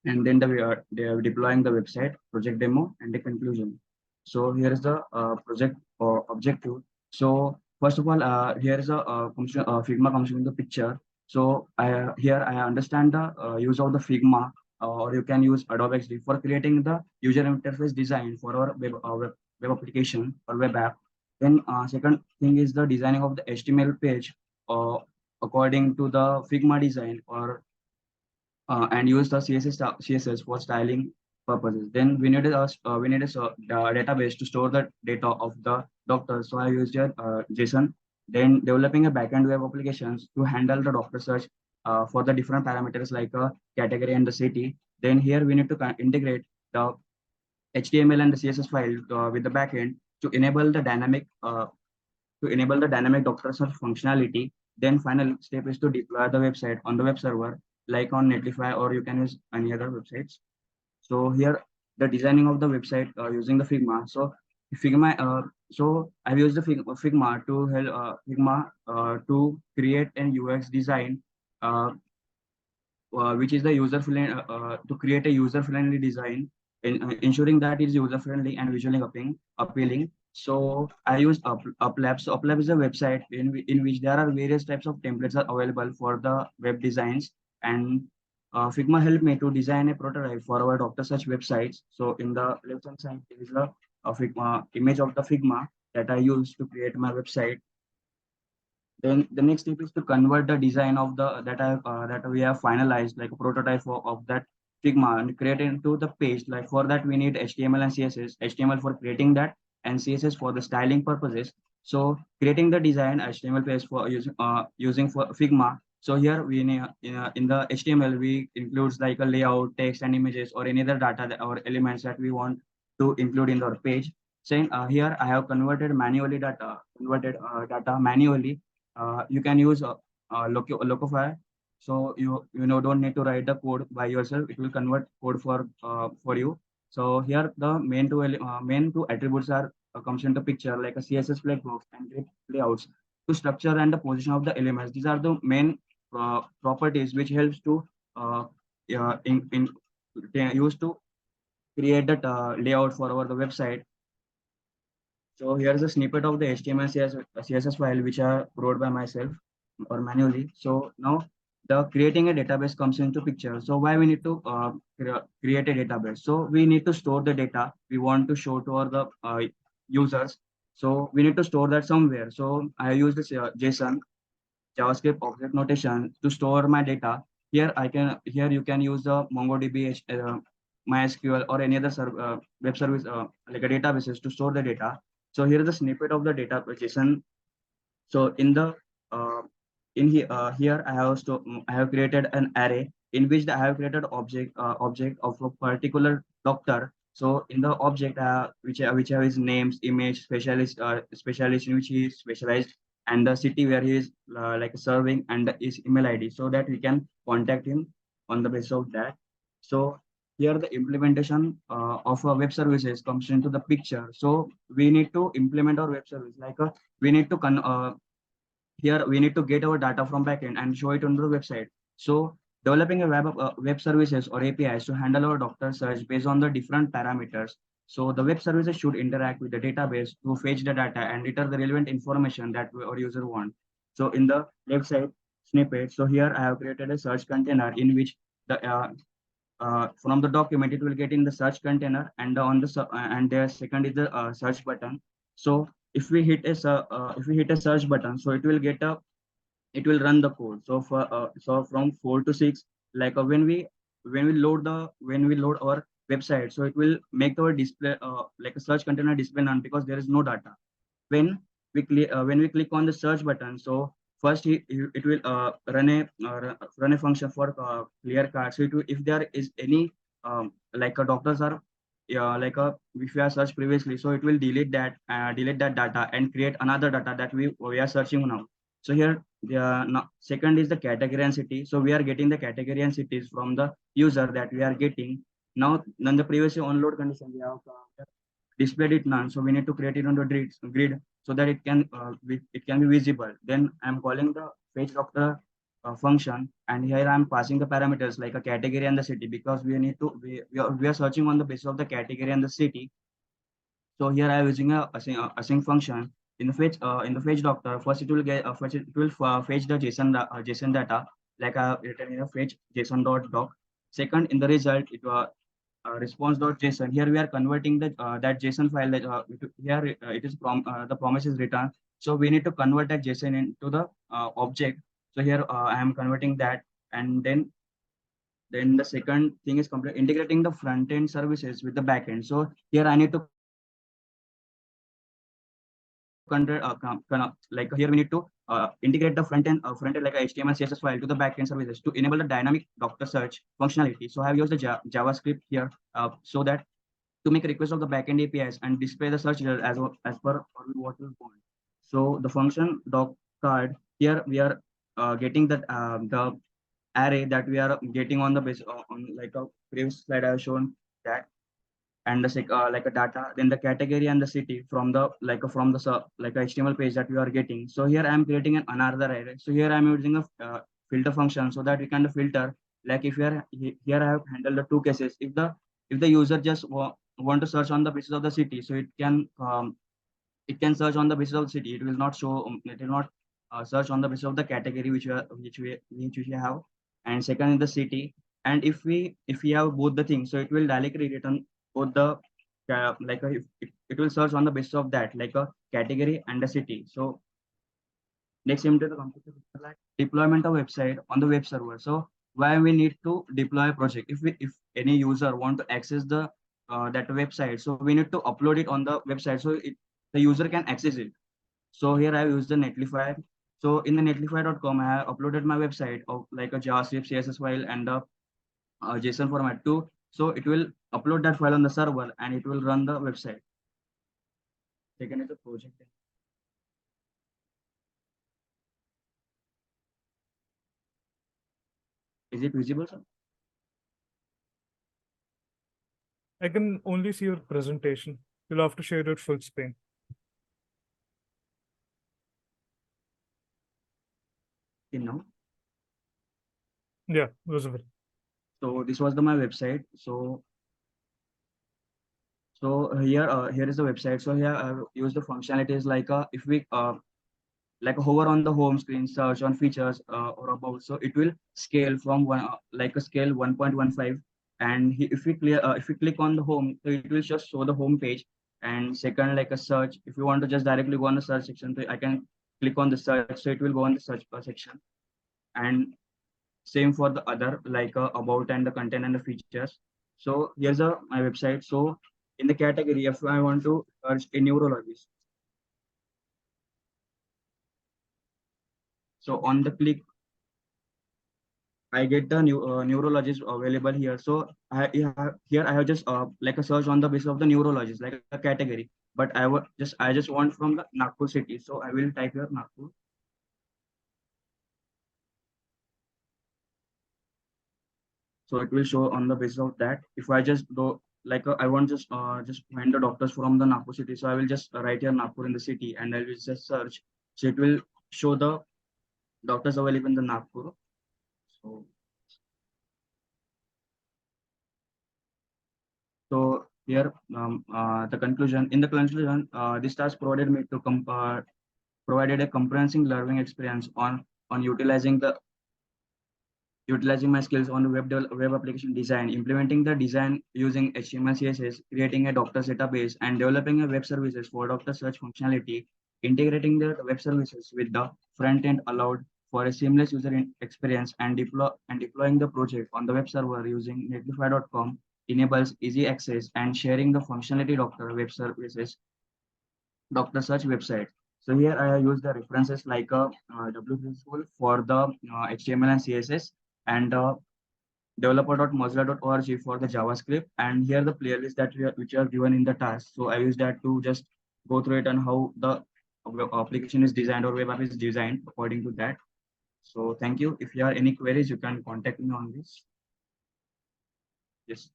And then they are deploying the website, project demo, and the conclusion. So here is the project objective. So first of all, here is a Figma comes in the picture. So here I understand the use of the Figma or you can use Adobe XD for creating the user interface design for our web application or web app. Then second thing is the designing of the HTML page according to the Figma design, or and use the CSS for styling purposes. Then we need a database to store the data of the doctor. So I used a JSON. Then developing a backend web applications to handle the doctor search for the different parameters like a category and the city. Then here we need to integrate the HTML and the CSS file with the backend to enable the dynamic doctor search functionality. Then final step is to deploy the website on the web server, like on Netlify, or you can use any other websites. So here the designing of the website using the Figma. So I've used the Figma to help to create an UX design, uh, which is the user friendly to create a user friendly design, ensuring that it's user friendly and visually appealing. So I use UpLab. So UpLab is a website in which there are various types of templates are available for the web designs, and Figma helped me to design a prototype for our doctor search websites. So in the left hand side there is a Figma image of the Figma that I use to create my website. Then the next step is to convert the design of the that we have finalized, like a prototype of that Figma, and create it into the page. Like for that we need HTML and CSS. HTML for creating that, and CSS for the styling purposes. So creating the design HTML page for using for Figma. So here we need in the HTML we includes like a layout, text, and images, or any other data or elements that we want to include in our page. Saying here I have converted data manually. You can use Locofy. So don't need to write the code by yourself. It will convert code for you. So here the main two attributes are comes into picture, like a CSS flag box and grid layouts to structure and the position of the elements. These are the main properties which helps to in used to create that layout for our the website. So here's a snippet of the HTML CSS file which I wrote by myself or manually. So now the creating a database comes into picture. So why we need to create a database? So we need to store the data we want to show to our the users. So we need to store that somewhere. So I use this JSON JavaScript object notation to store my data. Here you can use the MongoDB, MySQL, or any other web service like a databases to store the data. So here is a snippet of the data JSON. So here I have created an array in which I have created object of a particular doctor. So in the object which have his names, image, specialist in which he is specialized, and the city where he is like serving, and his email ID, so that we can contact him on the basis of that. So here the implementation of a web services comes into the picture. So we need to implement our web service we need to here we need to get our data from backend and show it on the website. So developing a web services or APIs to handle our doctor search based on the different parameters. So the web services should interact with the database to fetch the data and return the relevant information that our user want. So in the left side snippet, so here I have created a search container in which the from the document it will get in the search container, and and the second is the search button. So if we hit a search button, so it will run the code. So so from 4 to 6, like when we load our website, so it will make our display like a search container display none, because there is no data. When we click on the search button, so first it will run a function for clear card. So if there is any like a doctors are if we are searched previously, so it will delete that data and create another data that we are searching now. So here second is the category and city. So we are getting the category and cities from the user that we are getting. Now the previously on load condition we have displayed it none, so we need to create it on the grid so that it can be visible. Then I'm calling the fetch doctor function, and here I'm passing the parameters like a category and the city, because we are searching on the basis of the category and the city. So here I'm using a async function in the fetch doctor. First it will fetch the JSON data, like I have written in a fetch JSON.doc. Second, in the result, it was response.json. Here we are converting the that JSON file that here it is the promise is written. So we need to convert that JSON into the object. So here I am converting that, and then the second thing is integrating the front end services with the back end. So here I need to like here we need to integrate the front end like a HTML CSS file to the backend services to enable the dynamic doctor search functionality. So I have used the JavaScript here so that to make a request of the backend APIs and display the search result as per what we want. So the function doc card here we are getting that the array that we are getting on the base on like a previous slide I have shown that, and the like a data, then the category and the city from the from the like a HTML page that we are getting. So here I am creating another array. So here I am using a filter function so that we can filter, like if you are here I have handled the two cases. If the user just want to search on the basis of the city, so it can search on the basis of the city. It will not show it will not search on the basis of the category which we have. And second is the city. And if we have both the things, so it will directly return both the it will search on the basis of that, like a category and a city. So next into the computer like deployment of website on the web server. So why we need to deploy a project? If any user want to access the that website, so we need to upload it on the website so the user can access it. So here I use the Netlify. So in the netlify.com, I have uploaded my website of like a JavaScript CSS file and a JSON format too. So it will upload that file on the server and it will run the website. Second is the project. Is it visible, sir? I can only see your presentation. You'll have to share it full screen. In now. Yeah, visible. So this was my website. So here is the website. So here I use the functionalities like if we like hover on the home screen, search on features or about, so it will scale from one like a scale 1.15. And if we click on the home, so it will just show the home page. And second, like a search, if you want to just directly go on the search section, so I can click on the search, so it will go on the search section. And same for the other like about and the content and the features. So here's my website. So in the category, if I want to search a neurologist, so on the click I get the neurologist available here. So here I have just like a search on the basis of the neurologist, like a category. But I just want from the Nagpur city. So I will type here Nagpur. So it will show on the basis of that. If I just go like I want just find the doctors from the Nagpur city. So I will just write here Nagpur in the city and I will just search. So it will show the doctors available in the Nagpur. So here the conclusion. In the conclusion, this task provided me to provided a comprehensive learning experience on utilizing my skills on web application design, implementing the design using HTML, CSS, creating a doctor's database, and developing a web services for doctor search functionality, integrating the web services with the front end allowed for a seamless user experience, and deploying the project on the web server using netlify.com enables easy access and sharing the functionality doctor web services doctor search website. So here I have used the references like a W3 school for the HTML and CSS, and developer.mozilla.org for the JavaScript. And here the playlist that which are given in the task. So I use that to just go through it and how the application is designed or web app is designed according to that. So thank you. If you have any queries, you can contact me on this. Yes.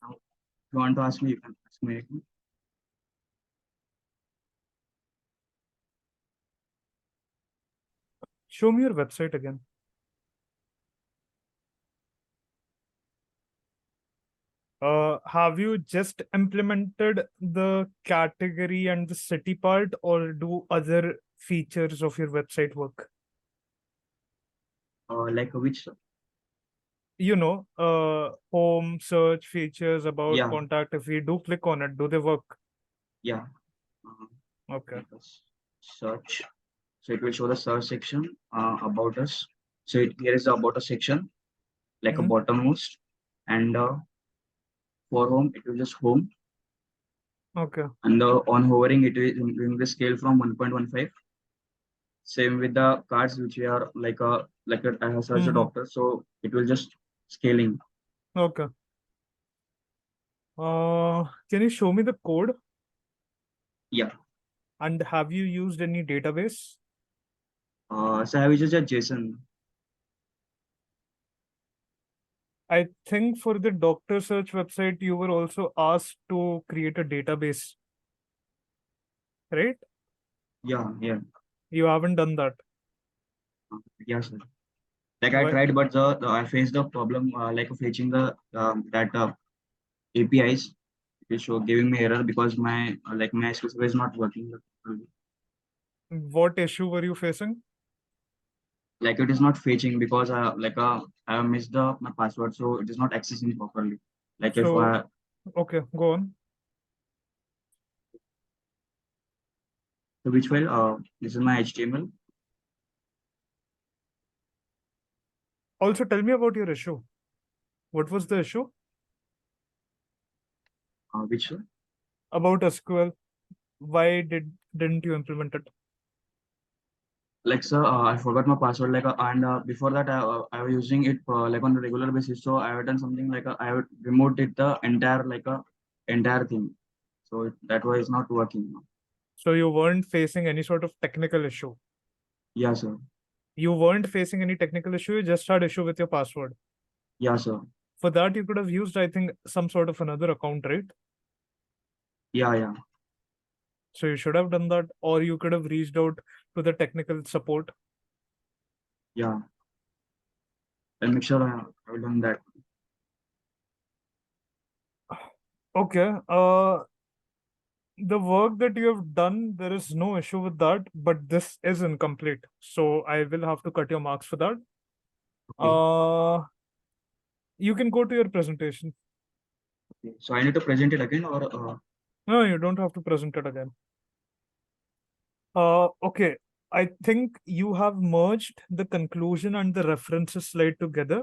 Now, if you want to ask me, you can ask me. Show me your website again. Have you just implemented the category and the city part, or do other features of your website work? Like which? home search features about Yeah, contact. If we do click on it, do they work? yeah. Uh, Okay. let us search. So it will show the search section about us. So here is the about us section, like a Mhm. bottommost, and for home it will just home, Okay. and on hovering it will the scale from 1.15. Same with the cards which we are like I have searched a Mhm. doctor, so it will just scaling. Okay. Can you show me the code? Yeah. And have you used any database? So I will just a JSON. I think for the doctor search website, you were also asked to create a database, right? Yeah, yeah, You haven't done that. yeah, sir. Like I Why? tried, but I faced the problem like fetching the that APIs. It is show giving me error because my like my SQL server is not working properly. What issue were you facing? Like it is not fetching because I have missed the my password, so it is not accessing properly. Like if So, okay, go on. so which file? This is my HTML. Also, tell me about your issue. What was the issue? Which one? About SQL. Why didn't you implement it? Like sir, I forgot my password. And before that, I was using it like on a regular basis. So I have done something I have removed it the entire entire thing. So that was not working. So you weren't facing any sort of technical issue. Yeah, sir. You weren't facing any technical issue, you just had issue with your password. Yeah, sir. For that, you could have used, I think, some sort of another account, right? Yeah, yeah, So you should have done that, or you could have reached out to the technical support. yeah. I'll make sure I have done that. Okay. The work that you have done, there is no issue with that, but this is incomplete. So I will have to cut your marks for that. Okay. You can go to your presentation. Okay. So I need to present it again or No, you don't have to present it again. Okay. I think you have merged the conclusion and the references slide together.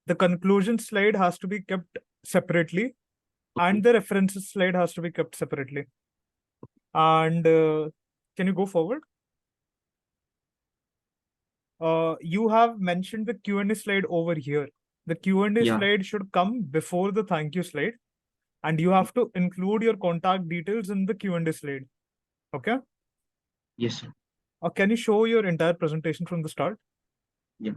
The conclusion slide has to be kept separately, and the references slide has to be kept separately. And can you go forward? You have mentioned the Q&A slide over here. The Q&A yeah. slide should come before the thank you slide, and you have to include your contact details in the Q&A slide. Okay? Yes, sir. Can you show your entire presentation from the start? Yeah.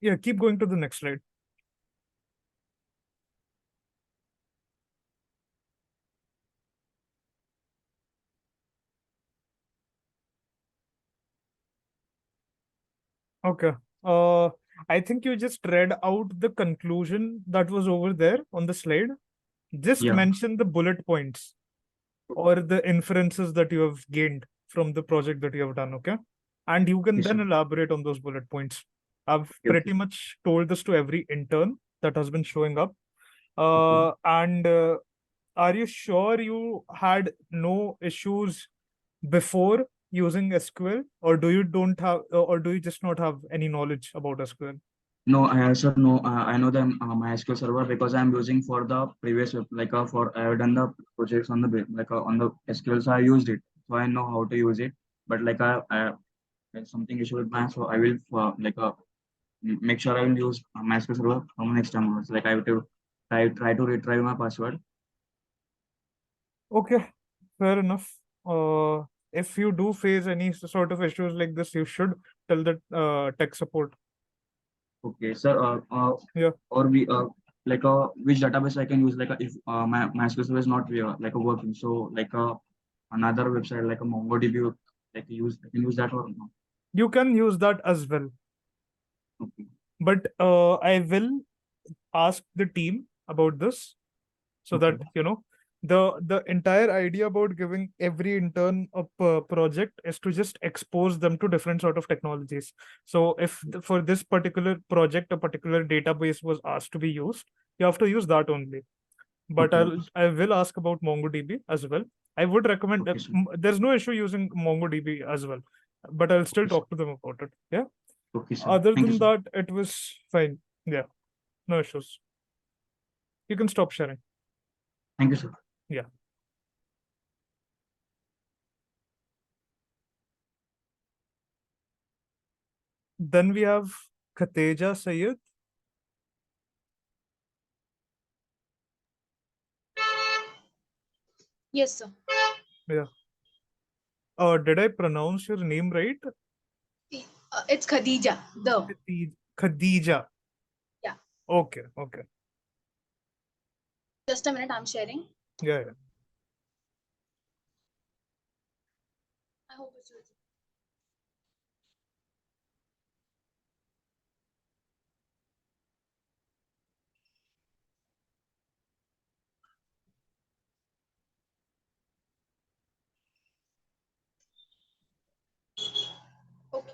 Yeah, keep going to the next slide. Okay. I think you just read out the conclusion that was over there on the slide. Just Yeah. mention the bullet points or the inferences that you have gained from the project that you have done, okay? And you can Yes, then sir. elaborate on those bullet points. I've Okay, pretty okay. much told this to every intern that has been showing up. Okay. And are you sure you had no issues before using SQL, or do you don't have, or do you just not have any knowledge about SQL? No, I also know. I know the my SQL server because I'm using for the previous for I have done the projects on the on the SQL, so I used it, so I know how to use it. But I there's something issue with my, so I will make sure I will use my SQL server from next time onwards. Like I have to try to retrieve my password. Okay, fair enough. If you do face any sort of issues like this, you should tell the tech support. Okay, sir. Yeah. Or we which database I can use if my SQL server is not working, so another website like a MongoDB, I can use that or no? You can use that as well. Okay. But I will ask the team about this so that, Okay. The entire idea about giving every intern a project is to just expose them to different sort of technologies. So if for this particular project a particular database was asked to be used, you have to use that only. But Okay. I will ask about MongoDB as well. I would recommend Okay, sir. there's no issue using MongoDB as well, but I'll still Okay, sir. talk to them about it. Yeah. Okay, sir. Other Thank you, than sir. that, it was fine. Yeah, no issues. You can stop sharing. Thank you, sir. Yeah. Then we have Khateja Sayed. Yes, sir. Yeah. Did I pronounce your name right? It's Khadija. Khadija. Yeah. Okay. Okay. Just a minute, I'm sharing. Yeah. Yeah. I hope it's visible. Okay.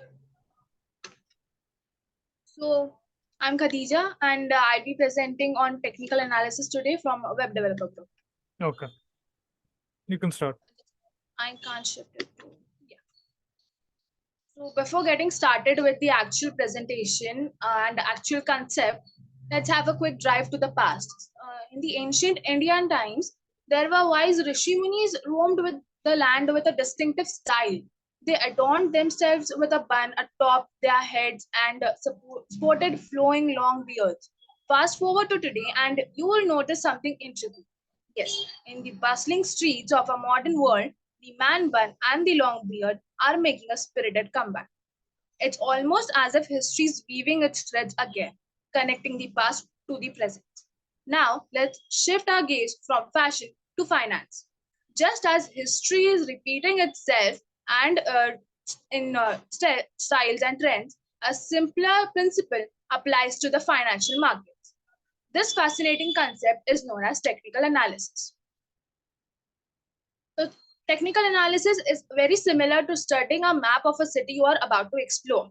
So I'm Khadija, and I'll be presenting on technical analysis today from a web developer group. Okay. You can start. I can't shift it. Yeah. So before getting started with the actual presentation and actual concept, let's have a quick drive to the past. In the ancient Indian times, there were wise Rishi Munis roamed with the land with a distinctive style. They adorned themselves with a bun atop their heads and sported flowing long beards. Fast forward to today, and you will notice something interesting. Yes, in the bustling streets of a modern world, the man bun and the long beard are making a spirited comeback. It's almost as if history is weaving its threads again, connecting the past to the present. Now, let's shift our gaze from fashion to finance. Just as history is repeating itself and in styles and trends, a simpler principle applies to the financial markets. This fascinating concept is known as technical analysis. So, technical analysis is very similar to studying a map of a city you are about to explore.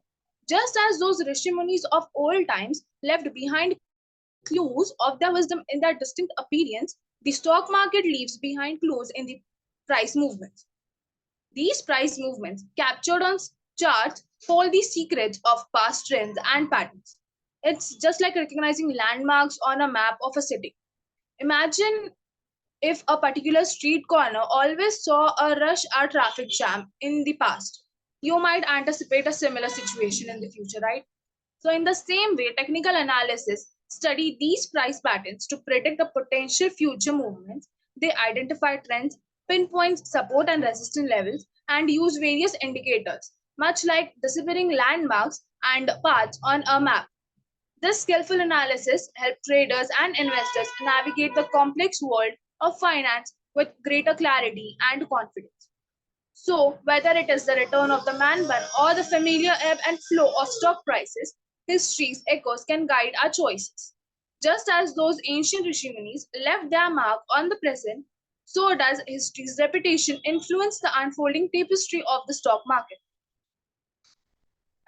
Just as those Rishi Munis of old times left behind clues of their wisdom in their distinct appearance, the stock market leaves behind clues in the price movements. These price movements, captured on charts, hold the secrets of past trends and patterns. It's just like recognizing landmarks on a map of a city. Imagine if a particular street corner always saw a rush hour traffic jam in the past. You might anticipate a similar situation in the future, right? So, in the same way, technical analysis study these price patterns to predict the potential future movements. They identify trends, pinpoint support and resistance levels, and use various indicators, much like disappearing landmarks and paths on a map. This skillful analysis helps traders and investors navigate the complex world of finance with greater clarity and confidence. So, whether it is the return of the man bun or the familiar ebb and flow of stock prices, history's echoes can guide our choices. Just as those ancient Rishi Munis left their mark on the present, so does history's reputation influence the unfolding tapestry of the stock market.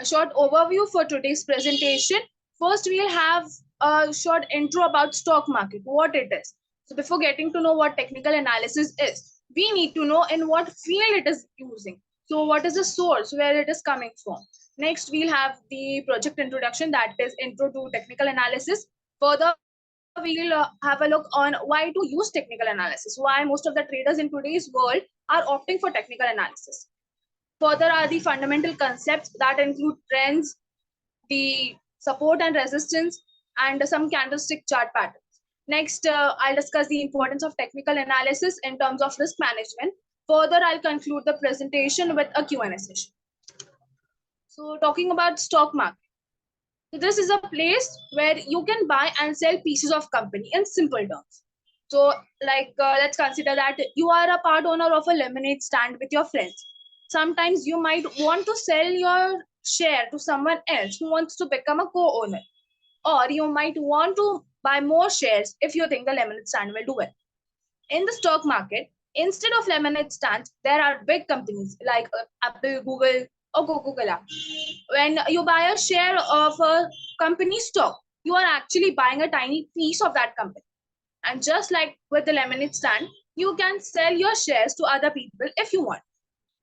A short overview for today's presentation. First, we'll have a short intro about stock market, what it is. So before getting to know what technical analysis is, we need to know in what field it is using. So what is the source, where it is coming from. Next, we'll have the project introduction, that is intro to technical analysis. Further, we'll have a look on why to use technical analysis, why most of the traders in today's world are opting for technical analysis. Further are the fundamental concepts that include trends, the support and resistance, and some candlestick chart patterns. Next, I'll discuss the importance of technical analysis in terms of risk management. Further, I'll conclude the presentation with a Q&A session. So talking about stock market. So this is a place where you can buy and sell pieces of company in simple terms. So like let's consider that you are a part owner of a lemonade stand with your friends. Sometimes you might want to sell your share to someone else who wants to become a co-owner. Or you might want to buy more shares if you think the lemonade stand will do well. In the stock market, instead of lemonade stands, there are big companies like Apple, Google, or Coca-Cola. When you buy a share of a company stock, you are actually buying a tiny piece of that company. And just like with the lemonade stand, you can sell your shares to other people if you want.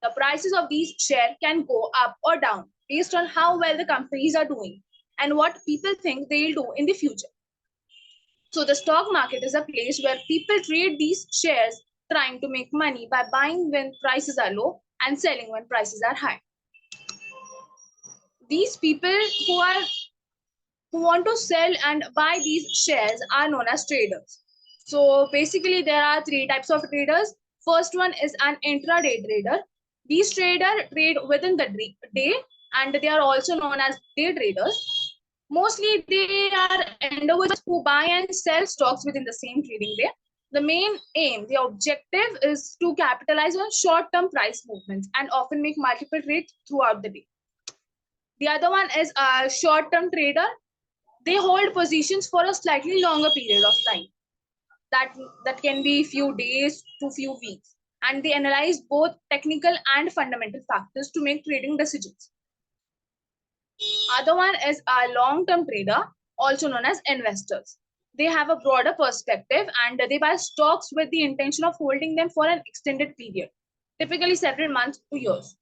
The prices of these shares can go up or down based on how well the companies are doing and what people think they'll do in the future. So the stock market is a place where people trade these shares trying to make money by buying when prices are low and selling when prices are high. These people who want to sell and buy these shares are known as traders. So basically there are three types of traders. First one is an intraday trader. These traders trade within the day and they are also known as day traders. Mostly they are individuals who buy and sell stocks within the same trading day. The main aim, the objective is to capitalize on short-term price movements and often make multiple trades throughout the day. The other one is a short-term trader. They hold positions for a slightly longer period of time. That can be few days to few weeks. And they analyze both technical and fundamental factors to make trading decisions. Other one is a long-term trader, also known as investors. They have a broader perspective and they buy stocks with the intention of holding them for an extended period, typically several months to years.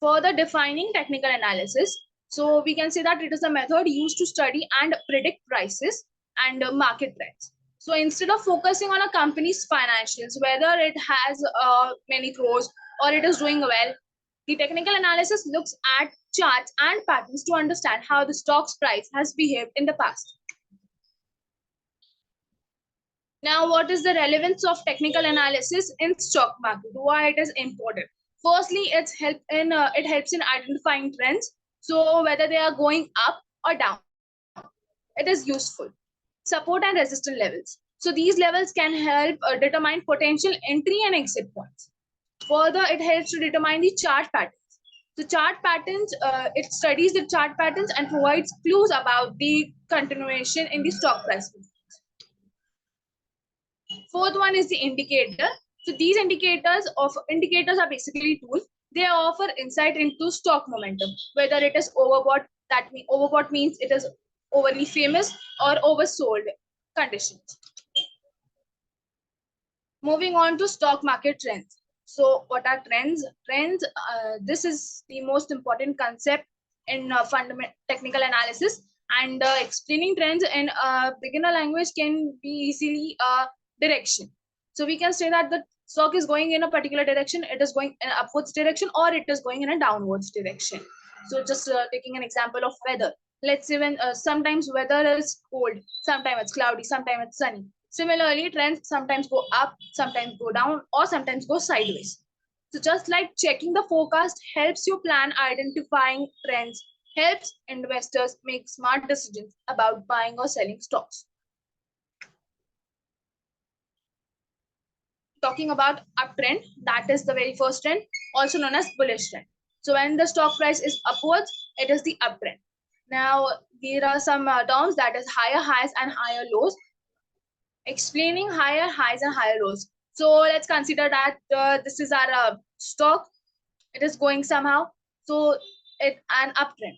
Further defining technical analysis, so we can say that it is a method used to study and predict prices and market trends. So instead of focusing on a company's financials, whether it has many crores or it is doing well, the technical analysis looks at charts and patterns to understand how the stock's price has behaved in the past. Now, what is the relevance of technical analysis in stock market? Why it is important? Firstly, it helps in identifying trends. So whether they are going up or down, it is useful. Support and resistance levels. So these levels can help determine potential entry and exit points. Further, it helps to determine the chart patterns. So chart patterns, it studies the chart patterns and provides clues about the continuation in the stock price. Fourth one is the indicator. So these indicators are basically tools. They offer insight into stock momentum, whether it is overbought. Overbought means it is overly famous, or oversold conditions. Moving on to stock market trends. So what are trends? This is the most important concept in fundamental technical analysis, and explaining trends in beginner language can be easily direction. So we can say that the stock is going in a particular direction, it is going in an upwards direction, or it is going in a downwards direction. So just taking an example of weather. Let's say when sometimes weather is cold, sometimes it's cloudy, sometimes it's sunny. Similarly, trends sometimes go up, sometimes go down, or sometimes go sideways. So just like checking the forecast helps you plan identifying trends, helps investors make smart decisions about buying or selling stocks. Talking about uptrend, that is the very first trend, also known as bullish trend. So when the stock price is upwards, it is the uptrend. Now, there are some terms, that is higher highs and higher lows. Explaining higher highs and higher lows. So let's consider that this is our stock. It is going somehow. So it an uptrend.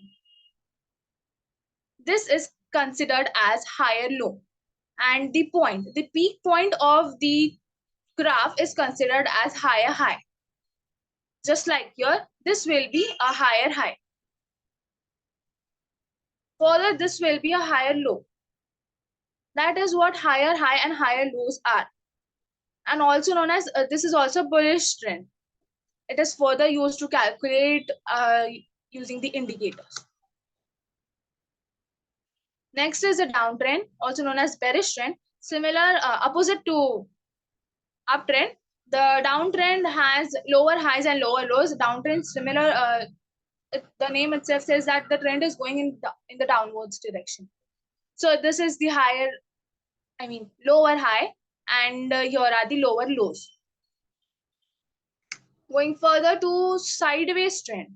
This is considered as higher low. And the peak point of the graph is considered as higher high. Just like here, this will be a higher high. Further, this will be a higher low. That is what higher high and higher lows are. And also known as, this is also bullish trend. It is further used to calculate using the indicators. Next is a downtrend, also known as bearish trend. Similar, opposite to uptrend, the downtrend has lower highs and lower lows. Downtrend similar, the name itself says that the trend is going in the downwards direction. So this is the lower high, and here are the lower lows. Going further to sideways trend,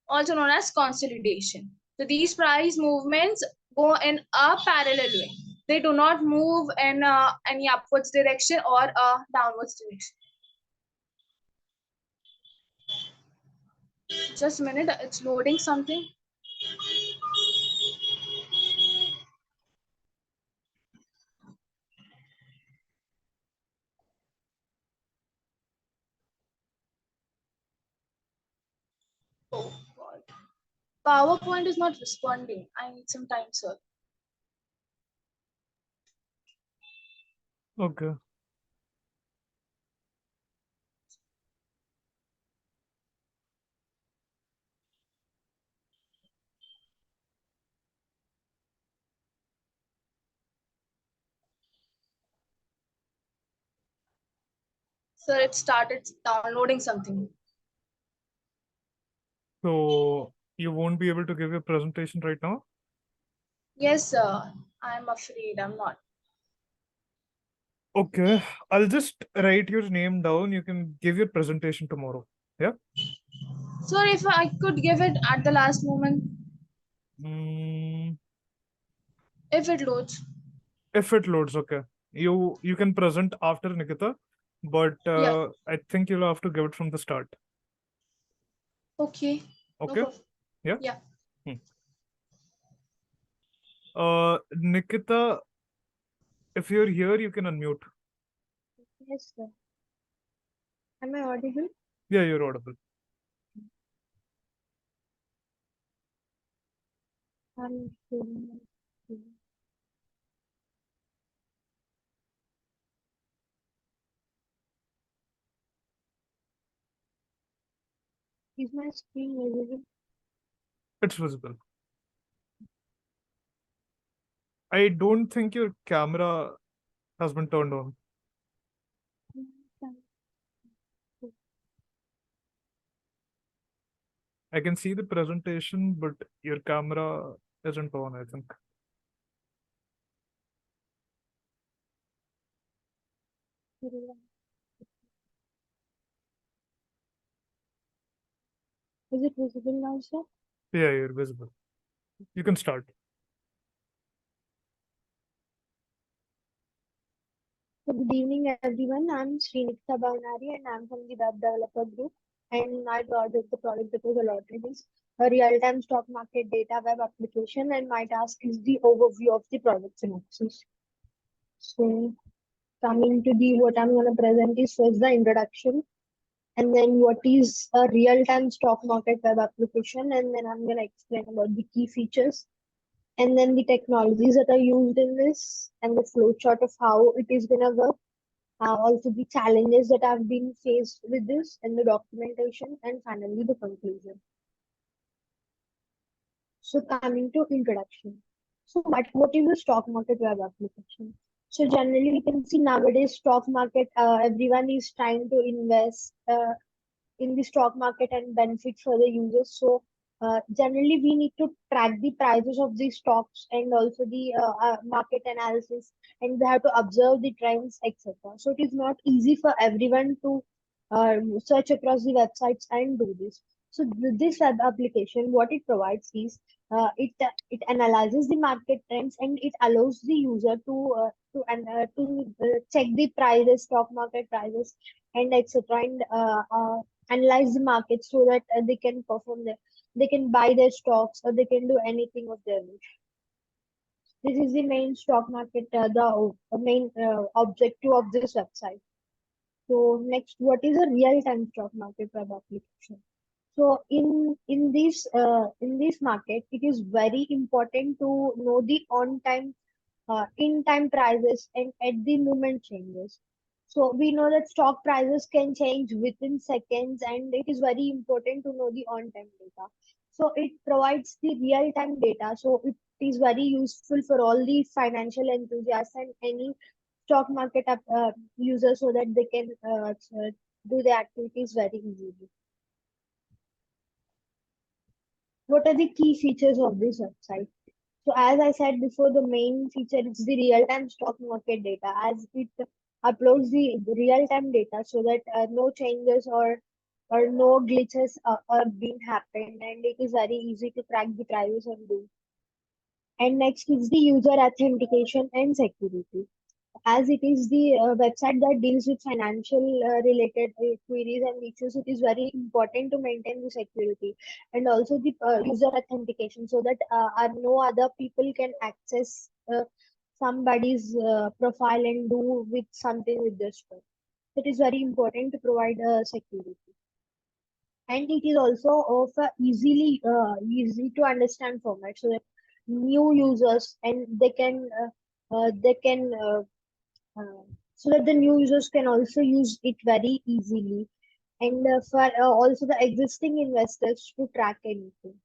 also known as consolidation. So these price movements go in a parallel way. They do not move in any upwards direction or downwards direction. Just a minute, it's loading something. Oh God. PowerPoint is not responding. I need some time, sir. Okay. Sir, it started downloading something. So you won't be able to give your presentation right now? Yes, sir. I'm afraid I'm not. Okay. I'll just write your name down. You can give your presentation tomorrow. Yeah? Sir, if I could give it at the last moment, Mm, if it loads. if it loads, okay. You can present after Nikhitha, but Yeah. I think you'll have to give it from the start. Okay. No Okay? problem. Yeah? Yeah. Nikhitha, if you're here, you can unmute. Yes, sir. Am I audible? Yeah, you're audible. Is my screen visible? It's visible. I don't think your camera has been turned on. I can see the presentation, but your camera isn't on, I think. Is it visible now, sir? Yeah, you're visible. You can start. So good evening, everyone. I'm Nikhitha Bhavanari, and I'm from the Web Developer Group. And my project, the product that was allotted is a real-time stock market data web application, and my task is the overview of the product synopsis. So coming to the what I'm going to present is first the introduction, and then what is a real-time stock market web application, and then I'm going to explain about the key features, and then the technologies that are used in this, and the flowchart of how it is going to work. Also the challenges that have been faced with this, and the documentation, and finally the conclusion. So coming to introduction. So what is the stock market web application? So generally we can see nowadays stock market, everyone is trying to invest in the stock market and benefit for the users. So generally we need to track the prices of the stocks and also the market analysis, and we have to observe the trends, etc. So it is not easy for everyone to search across the websites and do this. So this web application, what it provides is it analyzes the market trends, and it allows the user to check the prices, stock market prices, and etc. And analyze the market so that they can buy their stocks, or they can do anything of their wish. This is the main stock market, the main objective of this website. So next, what is a real-time stock market web application? So in this market, it is very important to know the on-time, in-time prices and at the moment changes. So we know that stock prices can change within seconds, and it is very important to know the on-time data. So it provides the real-time data. So it is very useful for all the financial enthusiasts and any stock market users, so that they can do the activities very easily. What are the key features of this website? So as I said before, the main feature is the real-time stock market data, as it uploads the real-time data so that no changes or no glitches are being happened, and it is very easy to track the prices and do. And next is the user authentication and security. As it is the website that deals with financial related queries and issues, it is very important to maintain the security and also the user authentication so that no other people can access somebody's profile and do with something with their stuff. It is very important to provide security. And it is also of a easy to understand format so that new users and they can so that the new users can also use it very easily and for also the existing investors to track anything.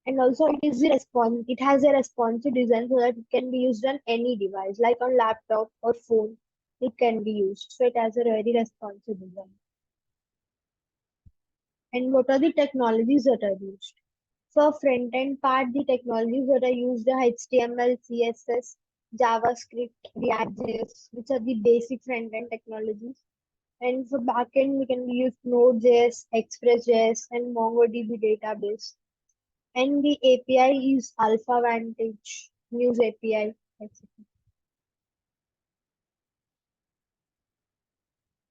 And also it has a responsive design so that it can be used on any device like on laptop or phone. It can be used, so it has a very responsive design. And what are the technologies that are used? For front end part, the technologies that are used are HTML, CSS, JavaScript, React.js, which are the basic front end technologies. And for backend, we can use Node.js, Express.js, and MongoDB database. And the API is Alpha Vantage, News API, etc.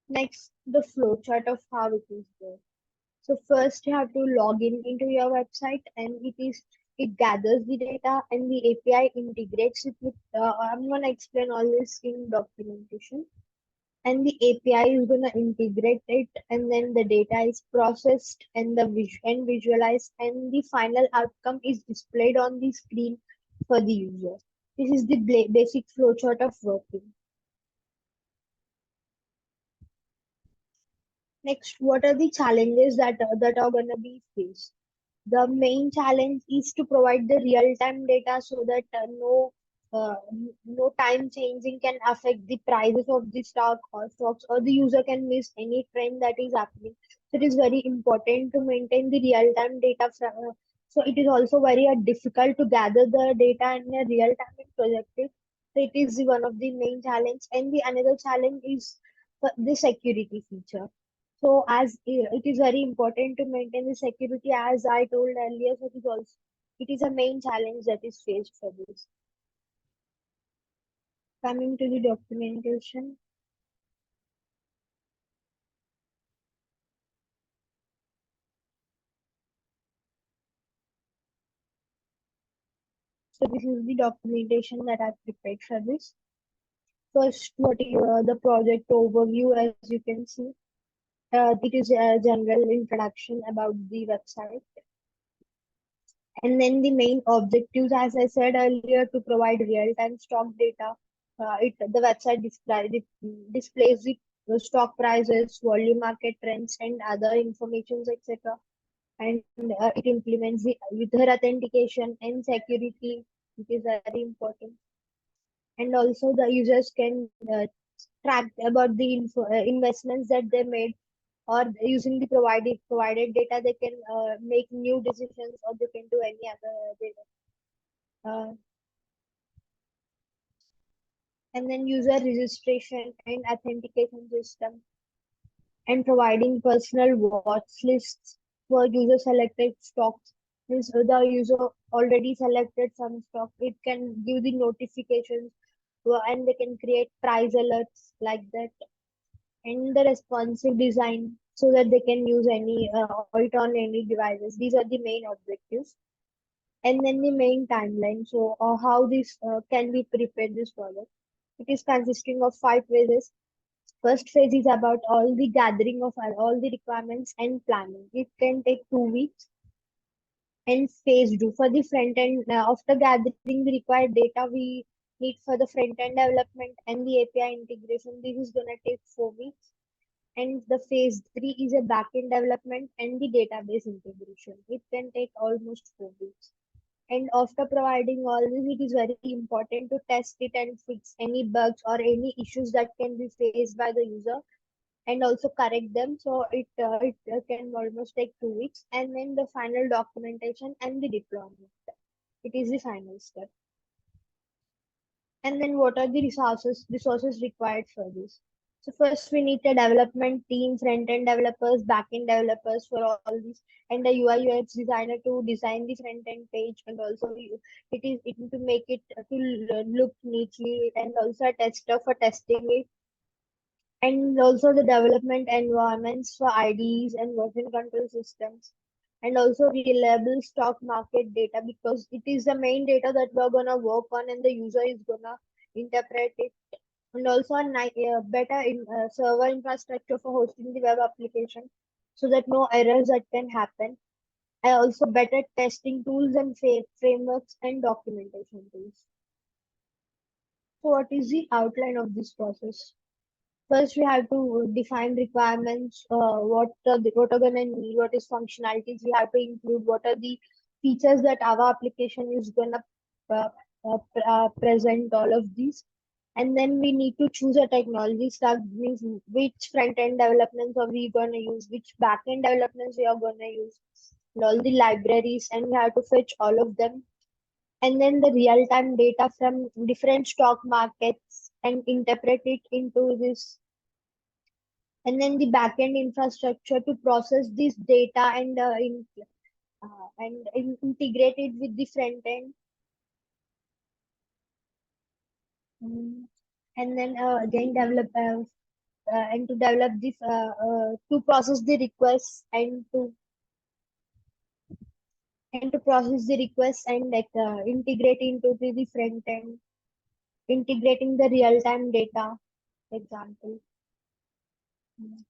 Next, the flowchart of how it is there. So first you have to log in into your website and it gathers the data and the API integrates it with I'm gonna explain all this in documentation. And the API is gonna integrate it and then the data is processed and visualized and the final outcome is displayed on the screen for the user. This is the basic flowchart of working. Next, what are the challenges that are going to be faced? The main challenge is to provide the real-time data so that uh, no time changing can affect the prices of the stocks or the user can miss any trend that is happening. So it is very important to maintain the real-time data. So it is also very difficult to gather the data in a real time and project it. So it is one of the main challenge. And the another challenge is the security feature. So as it is very important to maintain the security, as I told earlier, so it is a main challenge that is faced for this. Coming to the documentation. So this is the documentation that I've prepared for this. First, what is the project overview, as you can see. It is a general introduction about the website. And then the main objectives, as I said earlier, to provide real-time stock data. The website displays the stock prices, volume market trends, and other informations, etc. And it implements the user authentication and security, which is very important. And also the users can track about the investments that they made or using the provided data they can make new decisions or they can do any other data. And then user registration and authentication system and providing personal watch lists for user selected stocks. Means the user already selected some stock, it can give the notifications and they can create price alerts like that. And the responsive design so that they can use it on any devices. These are the main objectives. And then the main timeline. So how this can be prepared this project. It is consisting of 5 phases. First phase is about all the gathering of all the requirements and planning. It can take 2 weeks. And phase 2 for the front end. After gathering the required data, we need for the front end development and the API integration. This is gonna take 4 weeks. And the phase 3 is a backend development and the database integration. It can take almost 4 weeks. And after providing all this, it is very important to test it and fix any bugs or any issues that can be faced by the user and also correct them. So it can almost take 2 weeks. And then the final documentation and the deployment. It is the final step. And then what are the resources required for this? So first we need a development team, front-end developers, back-end developers for all these, and a UI UX designer to design the front-end page, and also it to make it to look neatly, and also a tester for testing it, and also the development environments for IDEs and version control systems, and also reliable stock market data, because it is the main data that we're gonna work on and the user is gonna interpret it, and also a better server infrastructure for hosting the web application so that no errors that can happen, and also better testing tools and frameworks and documentation tools. So what is the outline of this process? First, we have to define requirements. What are gonna need? What is functionalities we have to include? What are the features that our application is gonna uh, present? All of these, and then we need to choose a technology stack. Means which front end developments are we gonna use? Which back end developments we are gonna use? And all the libraries, and we have to fetch all of them, and then the real time data from different stock markets and interpret it into this, and then the backend infrastructure to process this data and integrate it with the front end. Mm. And then again develop and to develop the to process the requests and to process the requests and like integrate into the front end, integrating the real time data example. Mm.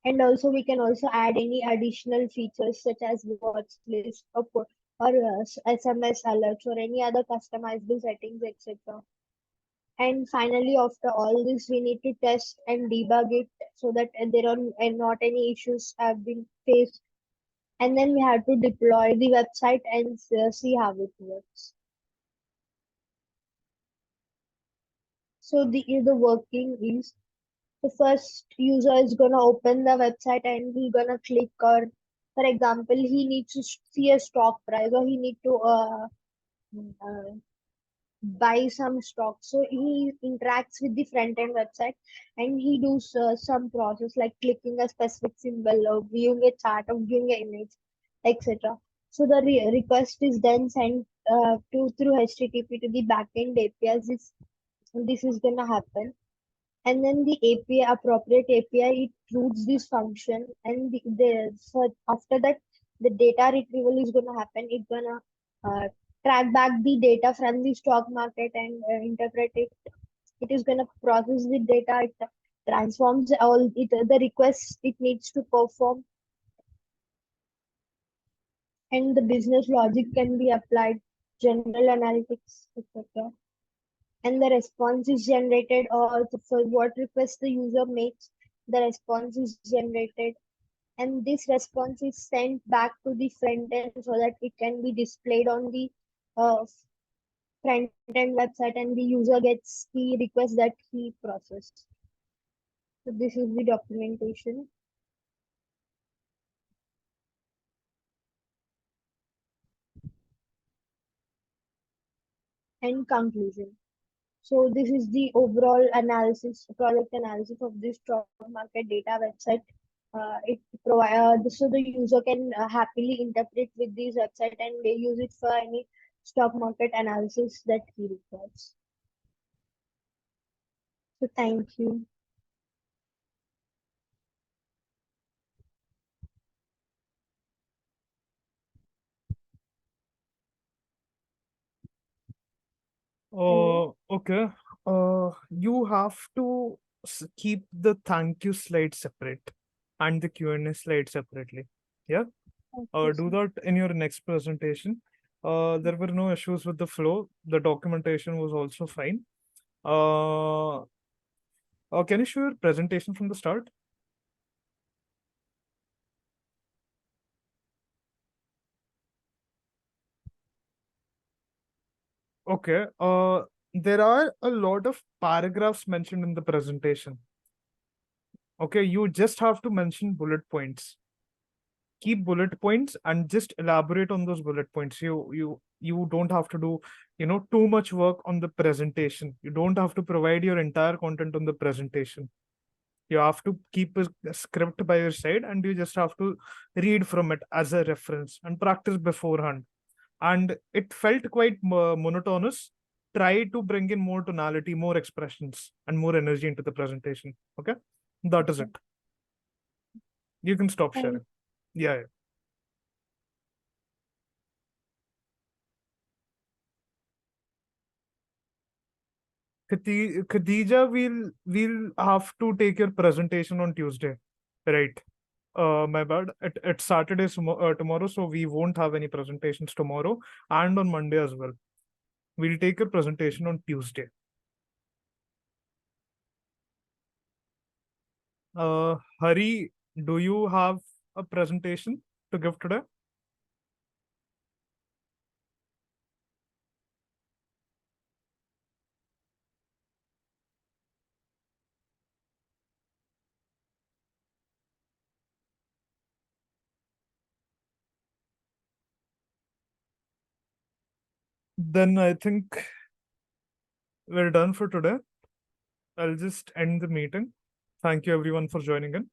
And also we can also add any additional features such as watch list or SMS alerts or any other customizable settings, etc. And finally, after all this, we need to test and debug it so that there are not any issues have been faced. And then we have to deploy the website and see how it works. So the working is, the first user is gonna open the website and he's gonna click, or for example he needs to see a stock price, or he need to uh, buy some stock, so he interacts with the front end website and he does some process like clicking a specific symbol or viewing a chart or viewing an image, etc. So the request is then sent to through HTTP to the backend APIs. This is gonna happen, and then the API, appropriate API, it routes this function, and so after that the data retrieval is going to happen. It's going to track back the data from the stock market and interpret it. It is going to process the data. It transforms all the requests it needs to perform, and the business logic can be applied, general analytics, etc. And the response is generated, or for what request the user makes, the response is generated, and this response is sent back to the front end so that it can be displayed on the uh, front end website, and the user gets the request that he processed. So this is the documentation. And conclusion. So this is the overall analysis, product analysis of this stock market data website. It provides so the user can happily interpret with this website and they use it for any stock market analysis that he requires. So thank you. Okay. You have to keep the thank you slide separate and the Q&A slide separately. Yeah. Do that in your next presentation. There were no issues with the flow. The documentation was also fine. Can you show your presentation from the start? Okay. There are a lot of paragraphs mentioned in the presentation. Okay, you just have to mention bullet points. Keep bullet points and just elaborate on those bullet points. You don't have to do, too much work on the presentation. You don't have to provide your entire content on the presentation. You have to keep a script by your side and you just have to read from it as a reference and practice beforehand. And it felt quite monotonous. Try to bring in more tonality, more expressions, and more energy into the presentation. Okay, that is it. You can stop Thank- sharing. Yeah, yeah. Khadija, we'll have to take your presentation on Tuesday, right? My bad. It's Saturday tomorrow, so we won't have any presentations tomorrow and on Monday as well. We'll take your presentation on Tuesday. Hari, do you have a presentation to give today? Then I think we're done for today. I'll just end the meeting. Thank you everyone for joining in.